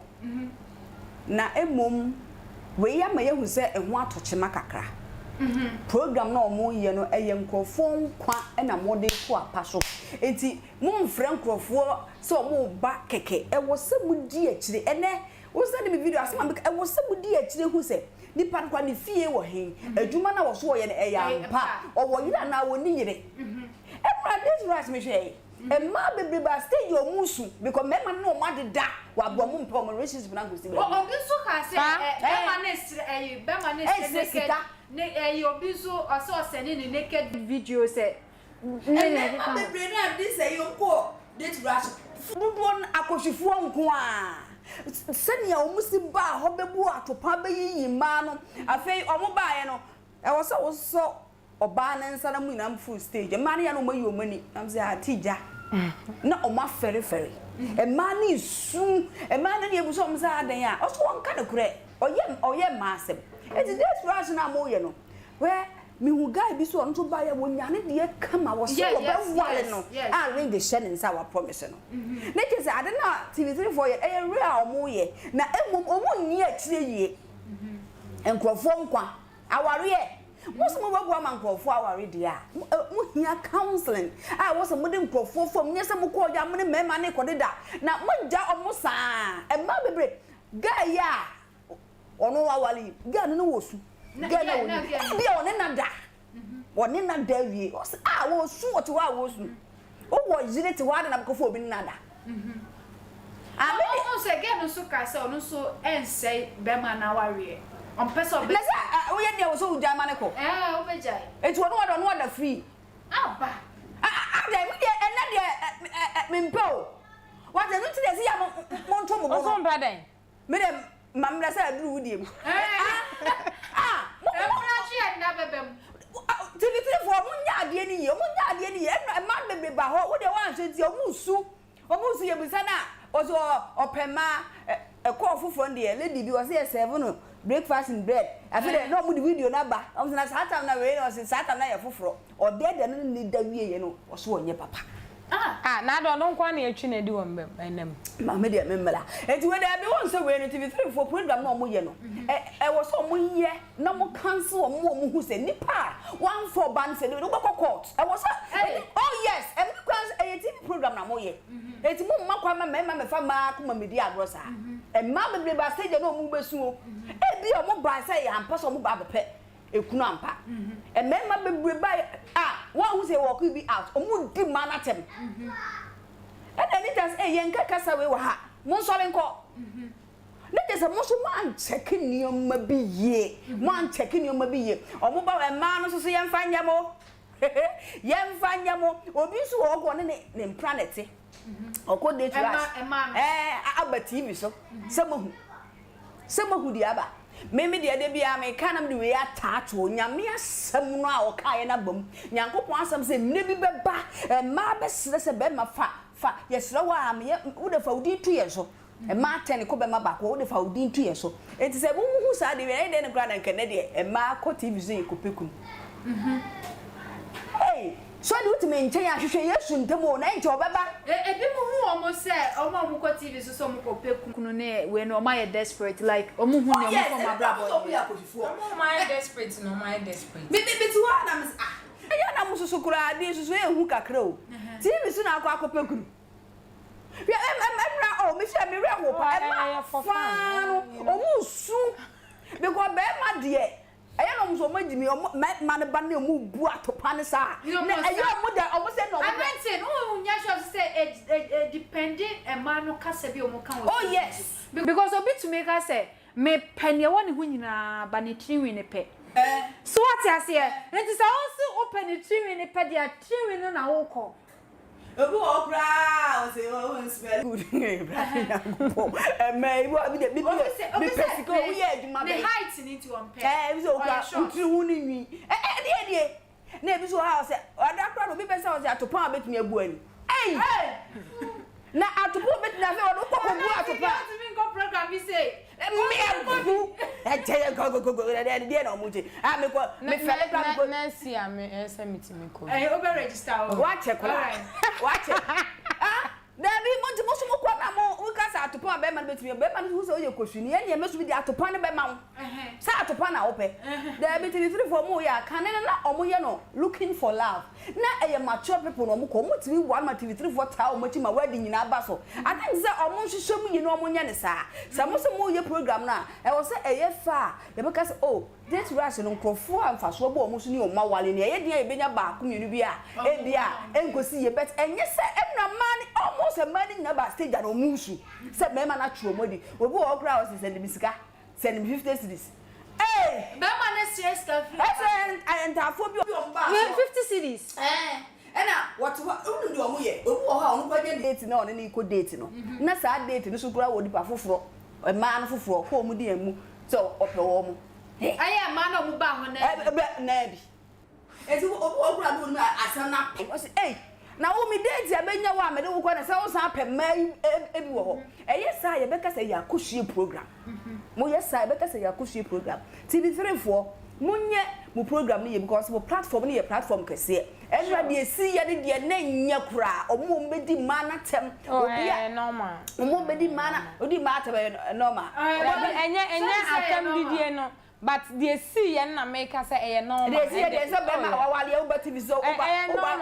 na emom we ya maye hu se ehu atoche makakra program no mo ye no eye nkrofo nkwa na mode ku apaso enti mum frɛ nkrofo so mo ba keke e wo se mudi akire ene wo se de video asema e wo se mudi akire hu se nipa kwa ni fie wo hen adwuma na wo so ye ne eya mpa owo yira na wo ni yire emra this right me hwe emma bebre ba stage o musu because mema no ma deda wa bo mu mpa mo relationship na go si be obi so ka se bema ne naked ne obi so o se ni naked video se emma bebre na this yonko this right budon akoshifu nko a senia omusi ba ho bebu atopa beyiyi ma no afei omo ba ye no e wo so oba na nsa na mu na full stage ma na ya no mayi omani am say atija na o ma fere e ma ni su e ma na ebuso om say adan ya o so won ka de kure oye ma asem e di this rush na mo ye no we mi hu guy bi so on to ba ya wonya ne de kama wo so wo ba wale no a ring the shen nsa wa promise no na ke say adan na TV3 for ye e real omo ye na emom omo nni akire ye enkrofo nkwa aware ye most mo bagwa man krofo aware dia mo hia counseling was mo de krofo fom nyese mo ko ya mo ne mema ne kodeda na mo ja omo saa e ma bebre guy ya ono awali guy no wo su guy na wo bi one na da one na da wie wo su what wo su o wo jire te wa na krofo obi na da o se guy no so ka se ono so ensei be ma na aware on person be we ye dia wo so ujai mane ko o be jai eti wono wa do no da free aba de me de ena de me mpo wa de no tire si ya mo nto mo o so mpa den me de mamra sa duru wudie mu mo na chi ya na bebem TV3 for mo nya ade ni ye e ma bebe ba ho wo de wa nse ti o mu su ye bisa na o so opema e call fufro de lady bi o say 7 no breakfast in bread after no mu the video na ba o say na satam na we no say satam na ye fufro o de no ni da wie ye no o so onye papa na do no kwa na etwi na di wo mbem enem ma me de memela enti we da bi won say we no TV3 for program na mo ye no e wo so mo ye na mo cancel o mo hu say nipa one for ban say no go court e wo so oh yes em because e TV program na mo ye enti mo ma kwa ma me fa ma kuma me di agro sa e ma be ba stage na mo besu o e bi o mo ba say ya ampa so mo ba bepe ekunu ampa e me ma be ba one who say walk be out o mo di manatem and anytime yen kasa we wa ha mo Salinko ne te se mo so man check nioma bi ye man check nioma bi ye o mo ba e ma no so yen fanya mo obi so o go ne planete oko de trash aba TV so se mo hu di aba me de bia me kanam de we atato nyame asem no a o kae na bam nyankopon asem se mne bi beba ma be sere se be ma fa yesra wa me wo de fa udi tu ye so ma 10 ko be ma ba ko wo de fa udi tu ye so enti se bu hu sa de we de ne kra na nkene de ma ko TV so ko pekun hey so do to maintain ahwehwe yesu ntemo na nche obeba ebi mu hu omo se omo ko TV so mo ko pekunu ne we no my desperate like omo hu ne omo for my brother omo my desperate no my desperate bi ti wa na mis ya na muso so kura ade so ehu kakra o TV so na akọ pekunu ya emra o me sha me re ho pa fa omo su because be ma de aya no muso magimi ma ne ba ne mu bu atopa ne sa na aya mu da o se no I no nya sure say depending e ma no kasa bi o mo kan oh yes because obi to make us say me pene woni hu nyina ba ne triwi ne pe so what ya say enti say o se open ne triwi ne pe dia triwi no na wo ko obi okra o se o smell good me ibo bi de bi pesiko we aduma be the height need to on pe bi so okra utri hu ni nwi de na bi so ha o se adakra no bi be se o se atopan betumi abu ani na atopan betumi afi o ko bu atopan program we say me abu go de na omuche me ko me fele plan go na si am summit me ko over register wa check la wa check Dabi mo ti mo so mo kwa na mo we ka sa atopa be ma betumi be ma no so oye kosuni ye ne mesu bi di atopa ne be ma wo sa atopa na wo pe there be TV3 for mo ya kan na omoye no looking for love na eye mature people no mo ko mo TV one ma TV3 for ta o mo chi ma wadi nyina ba so I think say omo hwehwe mu nyina omo nya ne sa mo so mo ye program na e wo say eye fa ye be ka say oh this rush no krofo amfa so bo omo so ni o ma wale ne ye dia e benya ba community bi a e bia enkosi ye bet enye say emna man almost a man na ba stage na omusu say me ma na chuo modi obi wo kra o send me sika send me 50 cedis eh be ma na stress ka fi and afobia 50 cedis ena what unu ndi omo ye obi wo ha onu kwa date na onu ni ko date no na sa date no so kura wo dipa foforo e ma no foforo ko mu di emu so ope wo mu aya ma na mu ba ho na bi eti obi wo kura do na asam na o say eh na wo mi date abenya wa me de wo kwa na sa wo san pem mai ebi wo ho eye sa ye beka say ya kohwie program mo ye sa ye beka say ya kohwie program TV3 for munye mu program ni ye because mo platform ni ye platform kese enra de esi ye de na nya kura omo mbedi mana tem obi a normal omo mbedi mana odi ma tem normal enye atem didie no but the see yen na make us say normal the see the so be ma wawale e uba TV so uba normal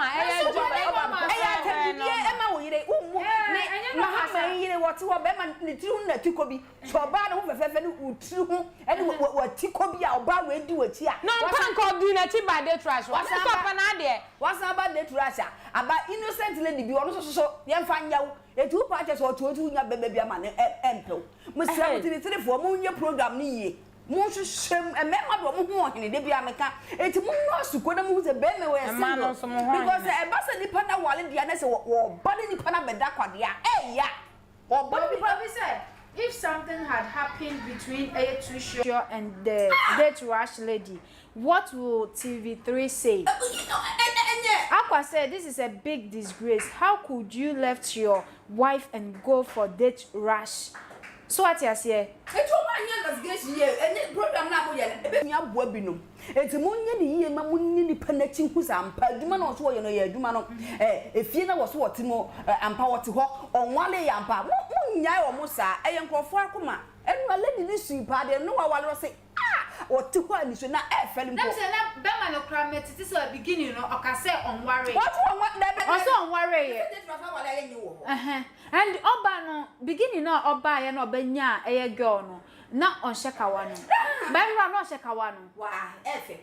ma wo yire umu ni ma ha ma yire wote wo be ma ni tiri na tikobi so ba na ho fefefe ni utiri ho eni wo tikobi a oba we di wachi a no pan ko du na ti ba de trash wa so pa na de wasa ba de trash aba innocent lady bi ono so ye mfa nyawo etu pa che so otu nya bebe bia ma ne empel mo se mo TV3 fo mo nye program ni ye mo hwehwem emema do mo ho ohene de bia meka eti mo no suko na mo ze be me we se because e ba se nipa na wale dia na se wo ba ni nipa na beda kwade a ya wo ba ni nipa we say if something had happened between a too sure and the date rush lady, what will TV3 say? Aqua said this is a big disgrace. How could you left your wife and go for date rush? So what you say? It's all investigation here. And program na mo ye ebe nya boa binom. Enti munye ni yiye ma munni ni panachi hu sampa aduma na so ye no ye aduma no efie na wo so wote mo ampa wote ho onwale ya ampa munya wo mo sa eye nkrofo akoma enu ale ni su pa de no wa wale say wote ho ani so na efele mpo. Na say na be ma no kra metiti so beginning no oka say onware. What also onware ye. And oba no beginning no oba ye no obanya eye girl no na on shekawa no benra no shekawa no wa efe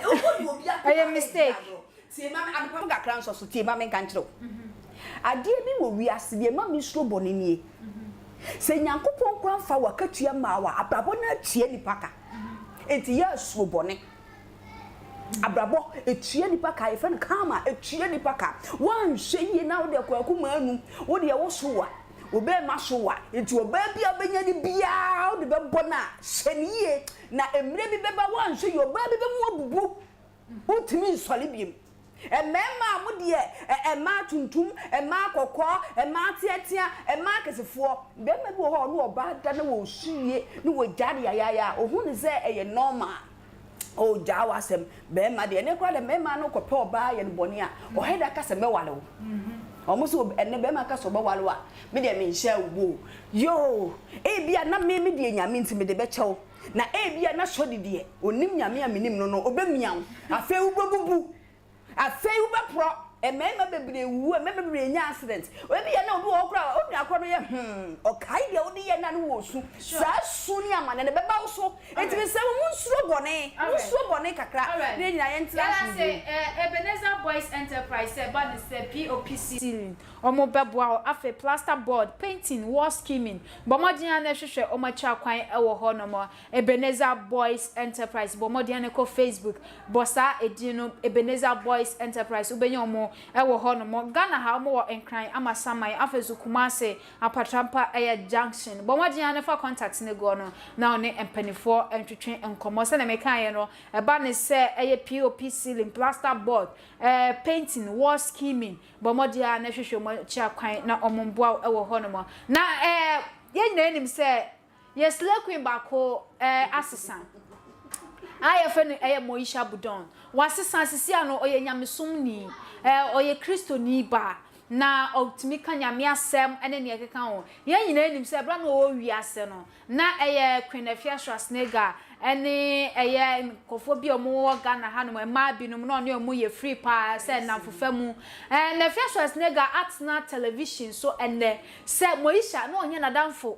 obi a mistake tie ma adepam ga kran so tie ma men kan kiro ade bi wo wi ase bi ma mi suro bone nie se nyankopon kwan fa wakatua ma wa abrabo na tie nipa ka enti ya suro bone abrabo etua nipa ka efen kama etua nipa ka wan hweye na wo de kwaku manu wo de wo so wa obe ma so wa enti oba bia benya ni bia wo de be bona hweniye na emre bi beba wan hweye oba bi be mu abubu utimi nsole biem emema mu de ema tuntum ema kokko ema tietia ema kesefo be ma bi wo ho no oba da na wo suye ni wo jade ya ohun ni se eye normal o jawa sem be ma de ne kwa de me ma no kope oba ye no boni a o heda ka se me wale wo omo so ene be ma ka so ba wale wa me de me nhia wo yo e bia na me de nyame nti me de be chew na e bia na so de de onim nyame a menim no no obemian afa wo bubu afa wo be pro emema bebre wu emema bebre nya accident obi ye na obi wo kra o nua kro no ye o kai de odi ye na no wo su sa su ni amane ne beba wo so etimi se wo nsuro bone kakra ne nyina ye ntia su say Ebenezer Boys Enterprise say ba say POPC ceiling omo beboa afa plaster board painting wall skimming bomodian na hwehwe omacha kwan e wo ho no mo Ebenezer Boys Enterprise bomodian ko Facebook bosa edino Ebenezer Boys Enterprise ubenya omo ewo ho no mo Ghana ha mo wo enkran amasamai afezu Kumase apatrampa aya junction bomodian na fa contact ne go no na one empanifo entwetwe enkomo se na meka ye no eba ne se eye POP ceiling plaster board painting wall skimming bomodian na hwehwe mo cha kwan na omomboa ewo ho no mo na ye nyina nim se yes le queen bako assistant aya fe no eye Moisha Budon wasesa sisi ano oye nyamesum ni oye Kristo ni ba na otumi kanyame asem ene ne keka ho ye nyina enim se bra no o wi ase no na eye Queen Schwarzenegger ene eye kofo bi omo Ghana ha no ma binum no ne omo ye free pa se na fofa mu na Schwarzenegger atna television so ene se Moisha no onye na danfo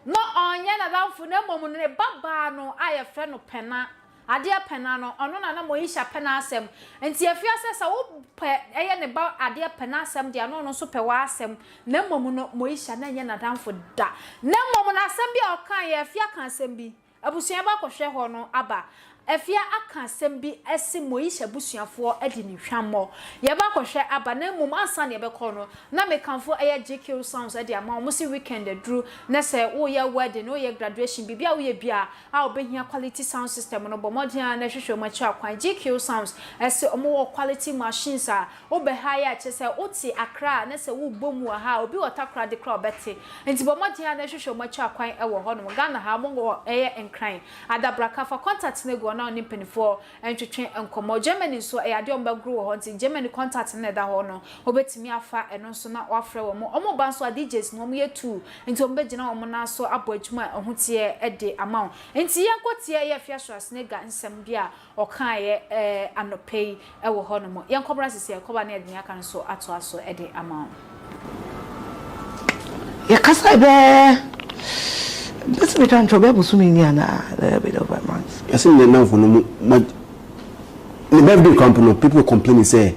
no onye na danfo na mom ne baba no aye frɛ no pena ade pena no ono na Moisha pena asem enti afia se wo pe eye ne ba ade pena asem de no so pe wa asem na mom no Moisha na enye na danfo da na mom na asem bi okan ye afia kan asem bi abusua ba kohwe ho no aba afia aka asem bi esi Moisha busuafo adi ni hwammo ye ba kohwe aba na mom ansa ne be kɔ no na me kanfo eye GQ sounds adi ama mo si weekend dru na se wo ye wedding wo ye graduation bibia wo ye bia a obehia quality sound system no bomodian na hwehwe mo cha kwan GQ sounds esi omo quality machines a obehaya che se oti Accra na se wo bomu ha obi watakra de kra obete enti bomodian na hwehwe mo cha kwan ewo ho no Ghana ha mo eye enkran adabraka fa contact ne go na oni penifo entwetwe enkomo Germany so ade omba grow ho nti Germany contact ne da ho no obetimi afa eno so na wafre wo mo omo ba so DJs no mo ye tu nti ombe gina wo mo na so aboadwuma ehotie ede amount nti yenkotie ye Schwarzenegger nsem bia okan ye anopei ewo ho no mo yenkobra sisi yekoba na ede aka so ato aso ede amount ye kasa be this me trying to be busumi ni ana a bit of a month. I see the now for no the birthday company people complaining say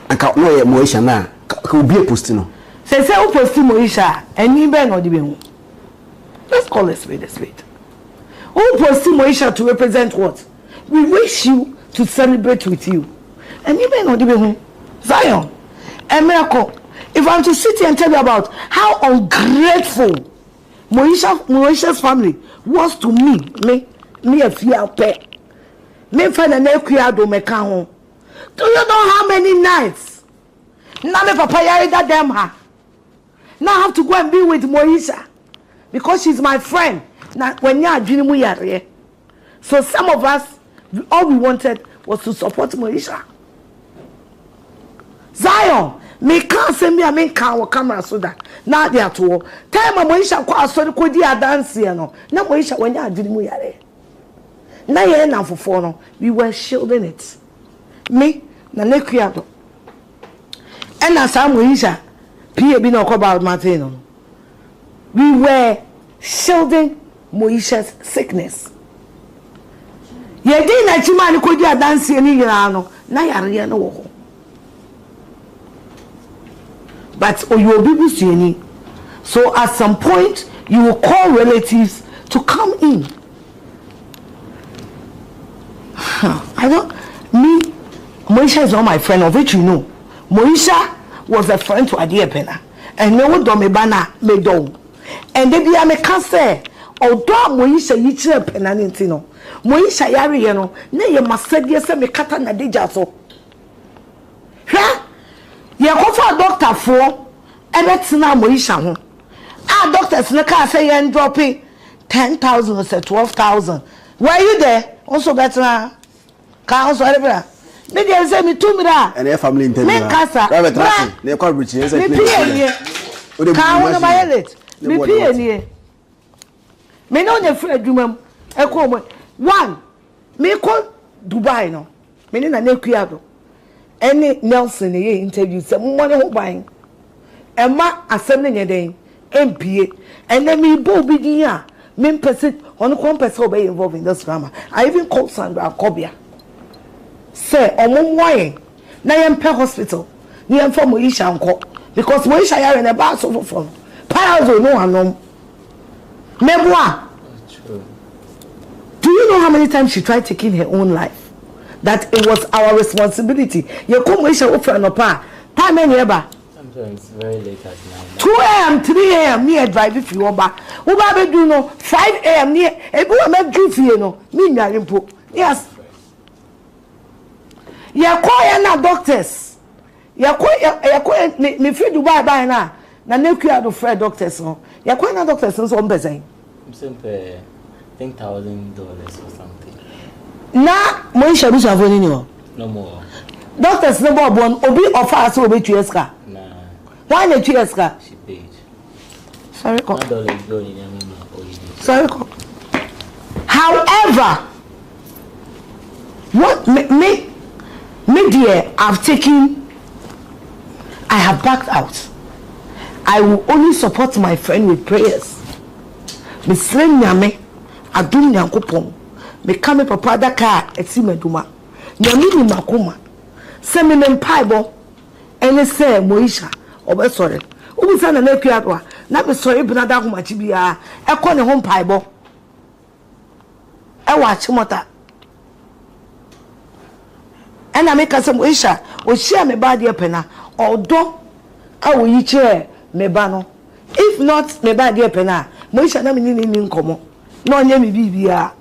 aka no ye Moisha na ka be post no. Say who post Moisha eni be no di be hu. Let's call it spade a spade. Who post Moisha to represent what? We wish you to celebrate with you. Eni be no di be hu. Zion. Emeko, if I'm to sit here and tell you about how ungrateful Moisha's family was to me a few pay. Me find an equiado me can home. Do you know how many nights? Now me papa yari that damn her. Now I have to go and be with Moisha because she's my friend. Now when you are dreaming we are here. So some of us, all we wanted was to support Moisha. Zion. Me can't say me I mean can camera so that now they are to time Moisha kwa so ko di dance no na Moisha when you did mu yare na ye na fofo no we were shielding it me na nekuado and na sa Moisha pie bi na okoba Martin no we were shielding Moisha's sickness ye di na chima ni ko di dance ni yira no na yare no wo. But you will be busy. So at some point, you will call relatives to come in. Moisha is not my friend, of which you know. Moisha was a friend to Adia Pena. And no one me bana me do. And they be a me can say, although Moisha yichire pena nintino. Moisha yari yeno, ne ye masedi se me kata na deja so. Ha? Ye go for doctor for ebetina Moisha ho. Ah doctors no can say yen dropping 10,000 or say 12,000. Were you there? Also better ka also everywhere. Me dey say me 2 mira. And your family in me casa. Private tracing. They call rich. Say me pie. Ka wona my late. Me pie ni. Me no nya free adwuma e ko mo. One. Me ko Dubai no. Me ni na nekuado. Any Nelson ye interview say mo ne ho ban ema asem ne nyeden MPA and then me bo bi din a me person on kon person be involved in this drama. I even called Sandra Kobia say omo moye na yem pe hospital ni yem for Moisha nko because Moisha yare na ba so for parazo no anom meboa. Do you know how many times she tried taking her own life? That it was our responsibility. You come Moisha offer no pa. Time any eba. Sometimes it's very late at night. 2 a.m., 3 a.m. near drive if you oba. Uba be do no 5 a.m. near ebu am give you no. Me nyarimpo. Yes. Ya call ya na doctors. Ya call me free Dubai buy na. Na nekuya do free doctors no. Ya call na doctors so mbezan. Simple $10,000 or something. Na Moisha busa foni ni o. No more. Doctors no born obi offer so obi tueska. Nah. Why the tears ka? She paid. Sorry, ko. $1 Sorry, ko. However, what me dear, I have backed out. I will only support my friend with prayers. Me slen nyame adum nyankopon me kame papa da ka eti meduma nyame ni makoma se me mpaibo ene se moisha obesore ubusa na nakua do na me sori bina da homachi bia ekọ ne ho mpaibo e wa chimota ena me ka se moisha o share me ba de pena odo awo yi che me ba no if not me ba de pena moisha na me ni nkomo no onye me bibia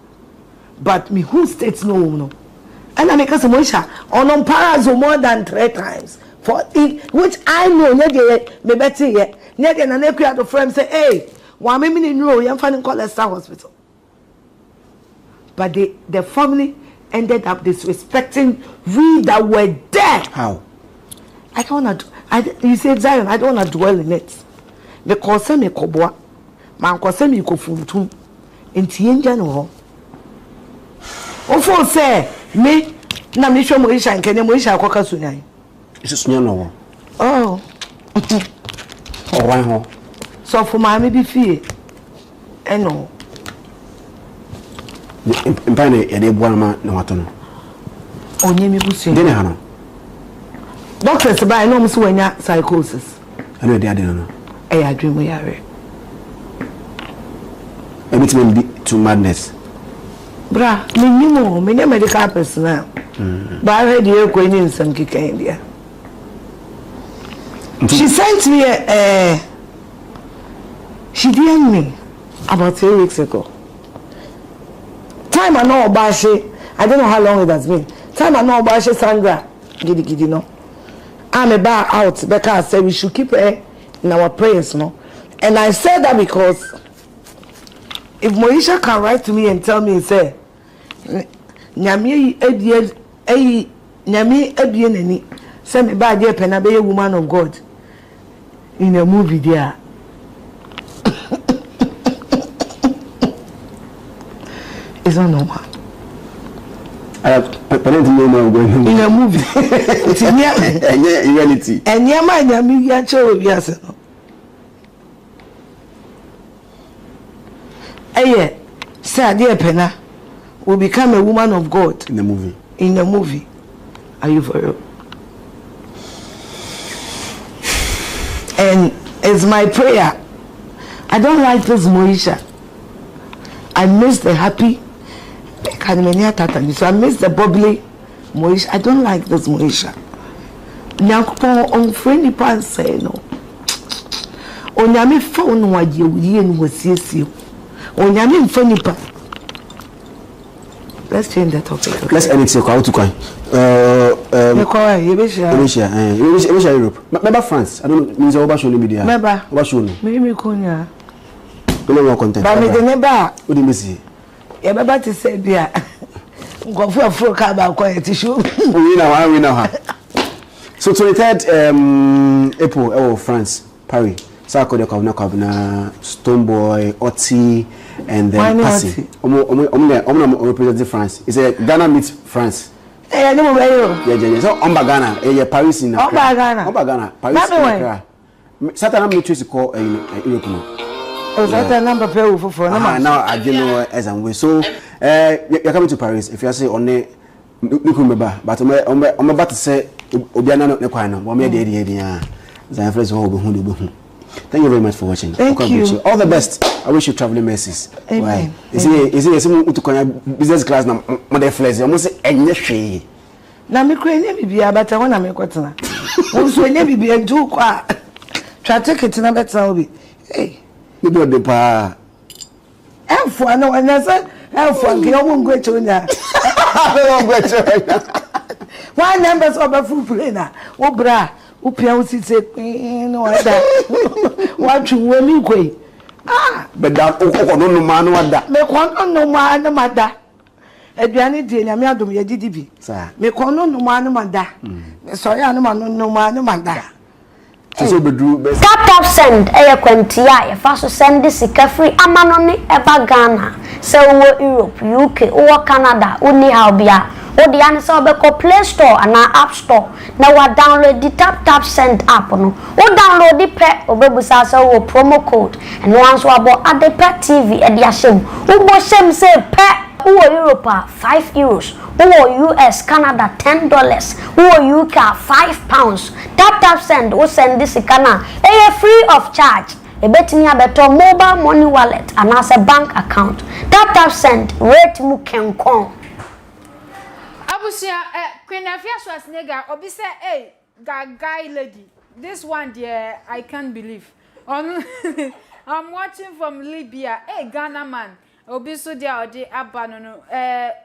but me who states no and I make us moisha on parazo more than 3 times for it, which I know me better ye na nakua to friend say hey wa me ni no yam fan call Leicester Hospital, but the family ended up disrespecting we that were there. How? I don't want to. You said Zion, I don't want to dwell in it. Because me koboa, man kose me kofuntum, enti enja no ho. Ofo say me na me hwe moisha nkene moisha akoka sunyan. Is sunya no ho? Oh. Oh, why ho? So for my me be fie. Eno. Mpane ya de bua ma na wato no. Onye mi busu. Dene ha no. Doctors by no mso wanya psychosis. Ano de ade no. Eh adwemu yare. Everything be to madness. Bra, me medical personnel. But I heard you going in some kick India. She sent me she DM'd me about 3 weeks ago. Time I know about I don't know how long it has been. Time I know about Sandra. Gidi no. I'm about out because I said we should keep her in our prayers, no. And I said that because if Moisha can write to me and tell me, say, Nyami Edieneni, send me back there, Penabe, a woman of God, in a movie there. It's not normal. I have plenty more going in a movie. It's in reality. And Yama Yami Yacho, yes. Aye, sir, dear Penna will become a woman of God in the movie. In the movie. Are you for real? And it's my prayer. I don't like this Moisha. I miss the happy. So I miss the bubbly Moisha. I don't like this Moisha. Nyankopon on friendly pan say no. Onyame phone wa je wuye no wasiesie. Onyame mfa nipa. Let's change the topic. Let's end it so how to coin. Yebesha Europe. Remember France. I don't means over show media. Remember. Over show no. Me konya. No more content. But me the neighbor. What do you miss? You better to say bia. Go for a car ba quiet tissue. We know. So 23rd April France, Paris. Sako de Kavna Stoneboy, Oti and then Passy. Represent France. It's a Ghana meets France. Eh, no way. Yeah. So Ghana, Paris in Ghana. Paris. Saturday meet to call Europe. Oh, that number pay for now I don't know as I'm with. So you're coming to Paris. If you say only Nukumeba, but I'm about to say Obiana Nequana, one made the Thank you very much for watching. Thank you. All the best. I wish you traveling mercies. Amen. Is it someone to business class now? Mother flesh, almost any shade. Now, me crazy be a better one. I'm a quarter. Also, never be a joke. Try to take it in a better way. Hey, you do the pa. And for no one else, and for you won't go to that. Why numbers of a full planner? Oh, bra. Upia usitse no ada watu wemi kwe beda no manu ada me kono no manu mada aduane die nyame adom ye didi bi me kono no manu mada me so ya no manu no manu mada Tap send kwantia ya fa so send sika free amano ne eba Ghana se wo Europe UK wo Canada uni how bia wo de an se obeko Play Store ana App Store na wa download the tap send app no wo download the pe obebusa se wo promo code and once wo abo Adepa TV e dia shem wo bo shem se pe who Europe €5, who US Canada $10, who UK £5. Tap send wo send this kana free of charge. E betimi abeto mobile money wallet and as a bank account. Tap send rate mu kenkon. Abusia Queen Afia Schwarzenegger obi say guy lady. This one there I can't believe. I'm watching from Libya. Ghana man. Obi so dia ode aba no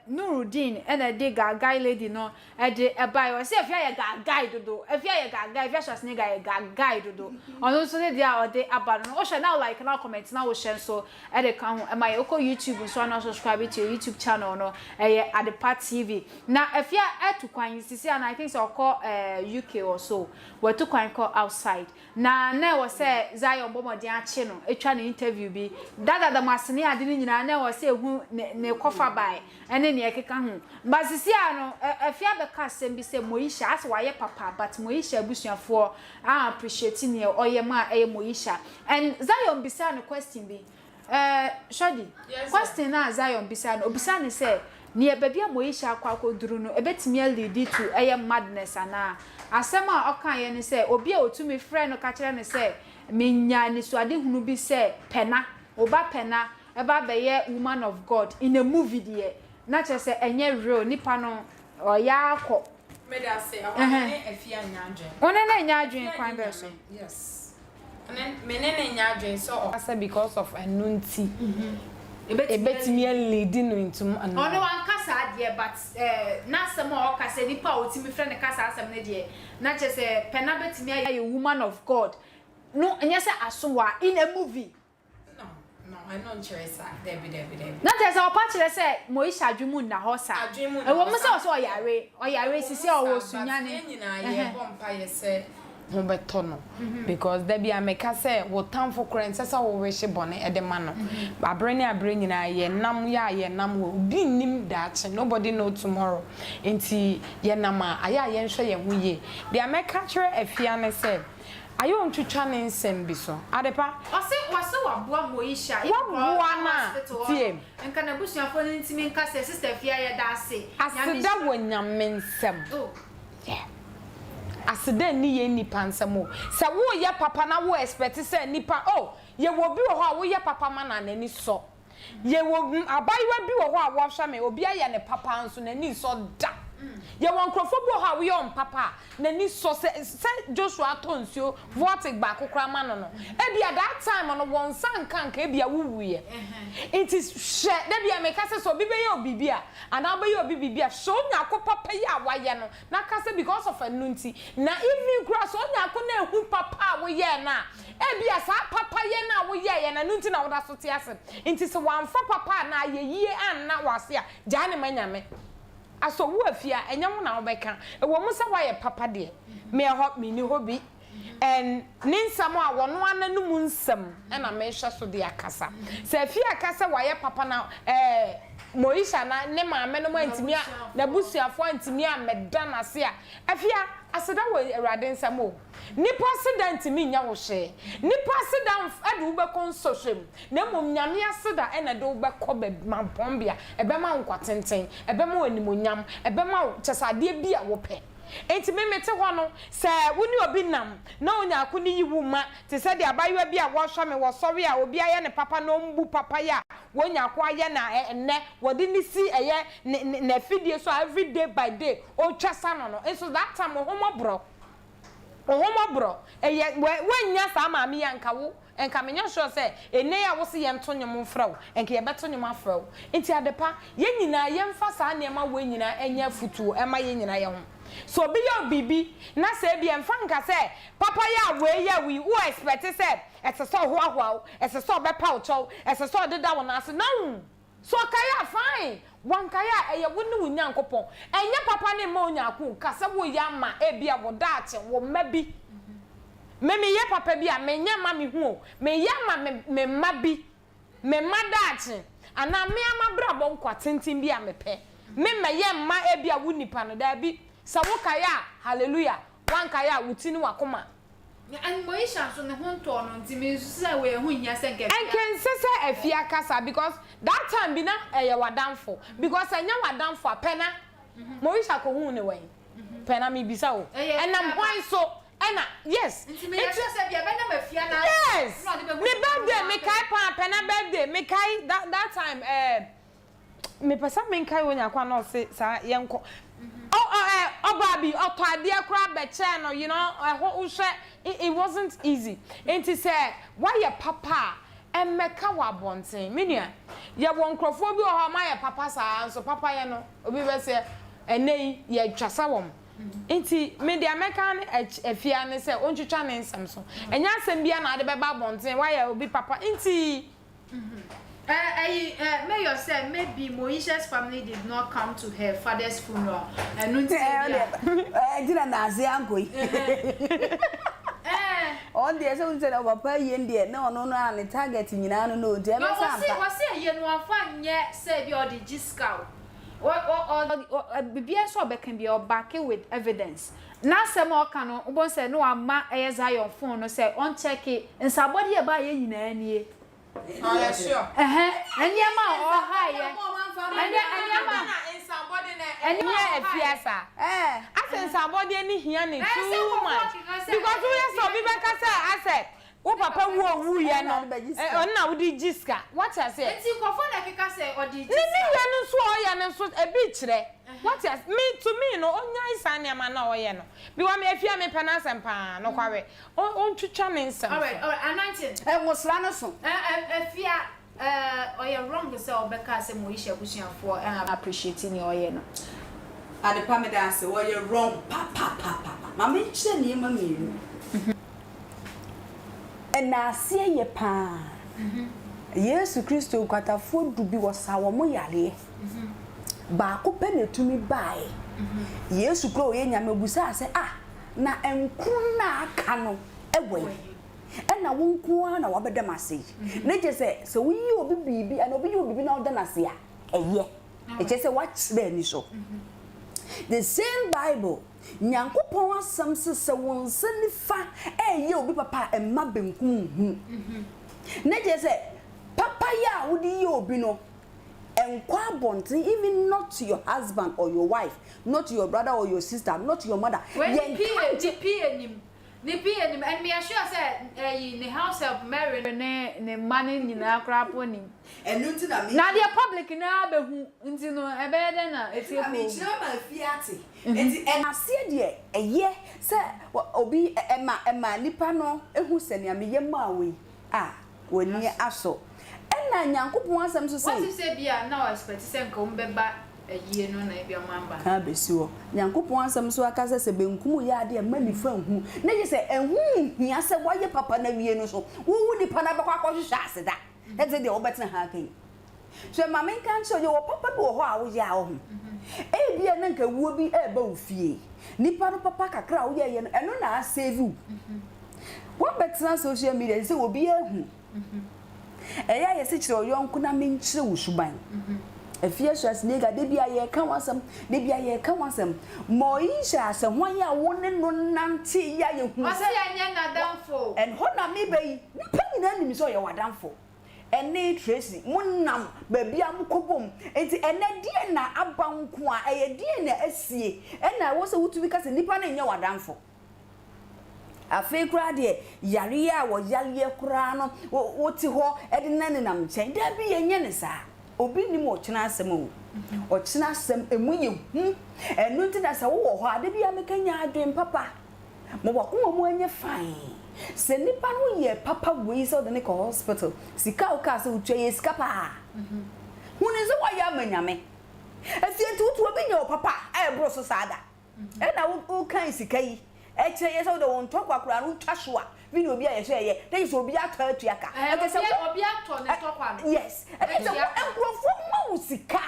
Nurudin ena de guy lady no de eba yo se afia ye guy dodo afia ye guy afia Schwarzenegger ye guy dodo ono so dia ode aba no o share now like now comment now o share so e de kan ho my oko YouTube so na subscribe to your YouTube channel no Adepa TV na afia etu kwan sisi and I think so call UK or so we to kwan call outside na we say Zion bomodi ache no etwa na interview bi dada masene ade ni nyina was say who ne kofa by ene ne ekeka hu basisia no afia be ka sem bi say Moisha as waye papa but Moisha abusuafo appreciate ne oye ma Moisha and Zion bisa no question bi Shodi question na Zion bisa no obisa ne say ne babia Moisha kwakoduru no ebetimi lead to madness ana asema okan ne say obi a otumi frɛ no ka kire ne say menya ni so ade hunu bi say pena oba pena eba beye woman of God in a movie there na che say enye real nipa no oya akọ me da say awon afia nyaadwen one na nyaadwen kwan be so yes and me ne nyaadwen so asa because of anunti ebetimi leading into ono wan kasa there but na some o kasa nipa otimi friend kasa asem ne there na che say pena betimi a woman of God no enye say asowa in a movie. No, I don't cherish that. Debbie. Not as our party say Moisha Jumun na hosa. E wo mo say o so oyare sisi o wo sunyane. Ye bompa say ho beto no because Debbie ameka say wo tamfo kran say wo wehye bone e de ma no. Abre nyina ye nam wo bi nim daache nobody know tomorrow. Enti ye nam aya ye nhwe ye ho ye. De ameka kire afia ne say ayo ntwitwa ne nsem bi so Adepa wase wabua Moisha wabua na tie enka na busuafo ntimi nka se sister fia ye da ase aseda wonyame nsem aseda ni ye nipa nsem o se wo ye papa na wo expect se nipa ye wo bi wo ho a wo ye papa ma na nani so ye wo abayiwa bi wo ho a wo hwa me obi aye ne papa nso nani so da ye won krofo ha we on papa na ni so se Joshua tonsio vote back kokra ma no e bia that time no won sankanka e bia wuwuye it is share da bia me kase so bi be ye obibia and abaye obibia so nya ko papa ya waye no na kase because of anunti na even cross so nya ko na ehu papa wo ye na e bia sa papa ye na wo ye na nunti na wo da so te ase it so wan fa papa na ye yie an na wase a jane manyame aso wo afia enyam na obeka e wo musa wa ye papa de me ho me ni hobi and ninsam a wono ananum nsam e na me hwe so de akasa se afia akasa wa ye papa na Moisha na ne maame no antimi a na busuafo antimi a meda na se a afia aseda wo Awurade nsam o nipa accident mi nya wo hye nipa accident ade wo be konsoshem na mom nyame aseda e na de wo be ko be mampombia e be ma nkwatenten e be ma wanimonyam e be ma chesade bi a wo pe enti memete ho no se woni obi nam na onya akoni yiwu ma te se de abayewa bi a wo hwa me wo sori a obi aye ne papa no mbu papa ya wonya akwa aye na enne wodi ni si eye na fidie so every day by day o twasa no so that time homobro eye wanya sa maami yanka wo enka menya sure say ene ya wo se ye nto nyom mfra wo enka ye beto nyom afra wo enti Adepa ye nyina ye mfa sa na ema wo nyina enya futuo ema ye nyina ye ho so bi ya bibi na se bi emfa nka say papa ya we ya we who expect say eseso ho ahwa eseso be pa ucho eseso deda wo na ase na so kaya fine wan kaya eye woni wunyankopon enye papa ne ma onyaku kasa wo ya ma e bia wo daache wo mabi me ye papa bi a me nya ma me hu me ya ma me ma bi me ma daache ana me ama brabo nkwa tenten bi a me pe me ye ma e bi a wo nipa no da bi sa wo kaya hallelujah wan kaya wutini wakoma and Moisha so ne ho to no ntimi say we hu hia se get and can say afia kasa because that time bi na eye wadamfo because anya wadamfo apena Moisha ko hu ne wen pena me bisa o and am why so ena yes ntimi ya say bia be na mafia na yes me birthday me kai pa pena birthday me kai that time me pesa me kai wonya kwa no se sa yenko Baby, to idea crab no, you know, it wasn't easy. And to say, why your papa and mekawa bonting, Minia, ya won crofobia or my papa so papa, you know, we were say, and nay, ye chasawum. Inti media mekan a fiane say, won't you channel Samson? And yes, and be another baba bonting, why I will be papa inti. May you say maybe Moisha's family did not come to her father's funeral. And no didn't Nazi uncle. On the other side of a pay in there, no, and the target in Yano, no, dear. Was it you know, fun yet, say you're the Giscow. Or BBS or can be backing with evidence. Now, some more canon, one said, no, I'm my as I on phone or say, on check it, and somebody about in any. Oh, yeah, sure. And your mom or higher. And your mama in somebody and you are a fiasa. I said somebody any here too much. Because we are so big, I said, oh, papa, who you know, now did Jiska. What I said? It's you go for like I say, or did you so a beach there? What is me to me? No, only son, your man, or you know. Be one me if you are me panas and pan, no quarry. Oh, to charming some. All right, anointed. I was Lanason. If you or you're wrong to say, because I'm Moisha pushing for and appreciating your yen. At the Pamadas, or you're wrong, papa. Mamma, send you, mammy. And now see ye pa. Yes, Christo got a food to be was our moyale. Ba open to me by. Yes, you grow in Mmebusem say, na enkuna kano ewe. And na won ko na wabeda message. Na je say so we obi bibi and obi obi na oda na se a eye. E je say what be ni so. The same Bible Nyankopon asam se won se nifa eye obi papa emma benkum hu. Na je say papa ya wo di obi no enkwa bonti even not to your husband or your wife, not to your brother or your sister, not to your mother. When the PM and me assure said in the house of Mary ne money in our crap winning. And now they are public now who into no a bed and it's a fiati. And I said ye a year, sir, obi Emma Nipano, who send me yemawi. When near aso. And Nyankopon asem so say. What you say bia now expect say come beba a year no na bia mamba. Ka besuo. Nyankopon asem so aka say benkum ya de ma nifa hu. Na je say ehun hia say waye papa na wie no so. Wo nipa na bekwa kwahwehwe aseda. E say de obetina ha kan. So ma men kan so ye wo papa bi wo ho a wo ya wo hu. E bia na nka wuo bi e ba wo fie. Nipa no papa kakra wo ye no eno na save you. Wo betina social media say obi ehu. Eya yesi chiro yonku na menchire wusuban. Efie so asnega de bia ye ka wasam, de bia ye ka wasam. Moisha se hwan ya woni no nante ya ye hu. O se anya na danfo. And ho na me bai, nipa nyina nim so ye wadanfo. Ene Tracy, munam ba bia mukobom. Enti ene die na abanku a eye die na asie. Ena wo se wutu bi ka se nipa na nya wadanfo. Afi kura de yare a wo yale kura no wo ti ho e de nanenam chen da bi yenye ne sa obi ni mo chena asem o chena asem emu ye hu enu nti da sa wo ho ade bi amekanya adwen papa mo wa ko mo anye fine se nipa no ye papa we so de ne ko hospital sika o ka se utwa ye sika pa hu ne zo wa ya manyame afie tutu obi nya o papa e bro so sada e na wo kan sika yi eche yes o de won tokwa kura no twahwa video obi a ye hwe ye dey so obi atwa atuaka e say obi atwa ne tokwa no yes e say enkrofo ma usika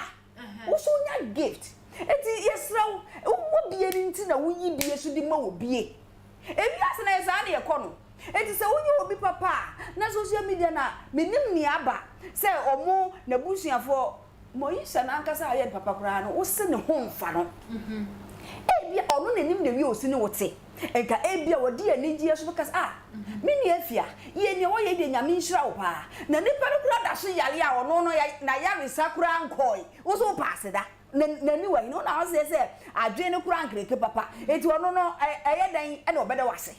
wo so nya gift enti yesra wo bie ni nti na wo yi bie so di ma wo bie ebi asena esa na ye kɔ no enti se wonye obi papa na social media na menim ni aba se omo na busuafo moyisa na ankasa aye papa kura no wo se ne ho mfa no ebia ono nenim na wi osi ne wote enka ebia wodi anigye so bekas mini afia ye ne wo ye de nyame nhira wo pa na nipa no kura da so yale a ono no na yare sakura nkoi wo so pass da na ni wa no na wo se adwe ne kura nkreke papa eti ono no eye dan e na obeda wase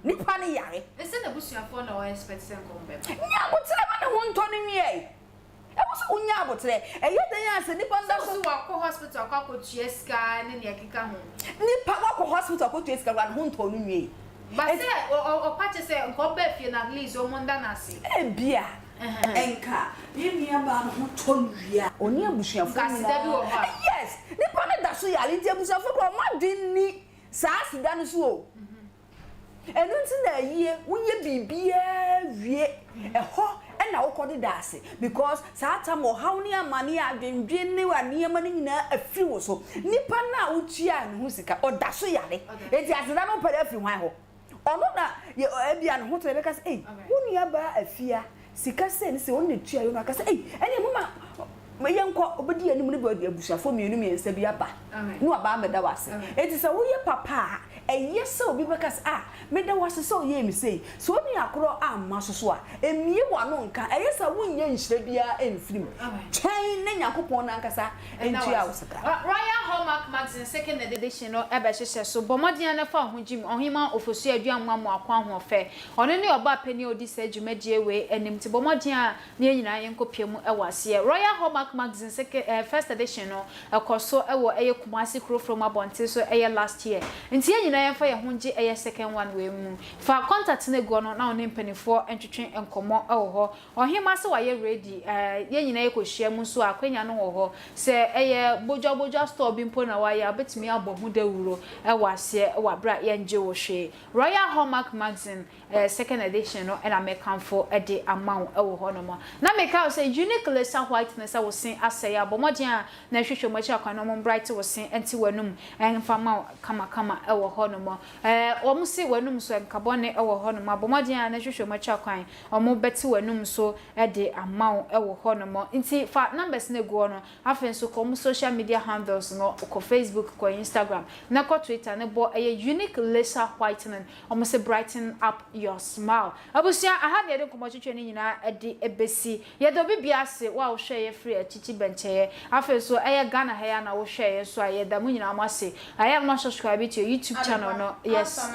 nipa ne yare ese na busuafo na wo expect se nkombe nya wo tira ma ne ho nto ne wie e wo so unya abotre eye dan ase nipa nda so wa ko hospital kwa ko tueska ne ne akika ho nipa wa ko hospital ko tueska wa ho nto ne wie ba se o pache se nkombe fie na release o monda na se bia enka ye nia ba no to nwia oni abusuafo yes nipa ne da so yale nti abusuafo ko ma dinni saa sida no so o enu nti na yie wonye bibia wie eho na wokode daase because saa tamo how ni amane adwendwe ne wa niema ne nyina afiri wo so nipa na utua ne ho sika oda so yale enti aseda no pere afiri hwan ho ono na ebia ne ho to ebeka say woni aba afia sika se ne se woni tua yo na ka say ene mama meyenko obedi anim ne ba abusuafo mienu miensa bi aba no aba ameda wase enti se wo ye papa eyese obi bekas meda wase so ye mi sei so oni akoro amma so a emie wano nka eyese wonye nhire bia emfirim chain ne nyakopon na nkasa enti a wosaka Royal Hallmark Magazine second edition no ebe hyehyɛ so bomodian na fa ho jim ohima ofosu aduanwa mo akwa ho fe ono ne oba pani odi sa dwumadie we enim ti bomodian ne nyina yenkopiem ewase Royal Hallmark Magazine second first edition no ekoso ewo eye Kumasi kro from Abonte so eye last year nti nyina yemfa ye honje eye second one we mu fa contact ne go no na one mpanifo entwetwe enkomo ewo ho ohima se wa ye ready ye nyina ye kohia mu so akwanya no wo ho se eye bojo store bi mpo na wa ya betimi abohu dawuro ewase wabra ye nje wo hwe Royal Hallmark Magazine second edition no na mekanfo de amount ewo ho no mo na meka say unique laser whiteness a wo sin asaya bomodian na hwehwe mo cha kwan no mo bright wo sin enti wanum enfama kama ewo ho no mo omo si wanum so nkabone ewo ho no mo bomodian na hwehwe mo cha kwan omo beti wanum so de amount ewo ho no mo enti fa numbers na go no afen so ko social media handles no ko Facebook ko Instagram na ko Twitter na bo unique laser whitening omo se brighten up your smile abusia aha de ko mo twetwe ni nyina de ebesi ye do bibia se wa wo hwe ye free achichi benche afen so Ghana hair na wo hwe ye so aye da mu nyina mo ase aye mo subscribe to your YouTube channel no yes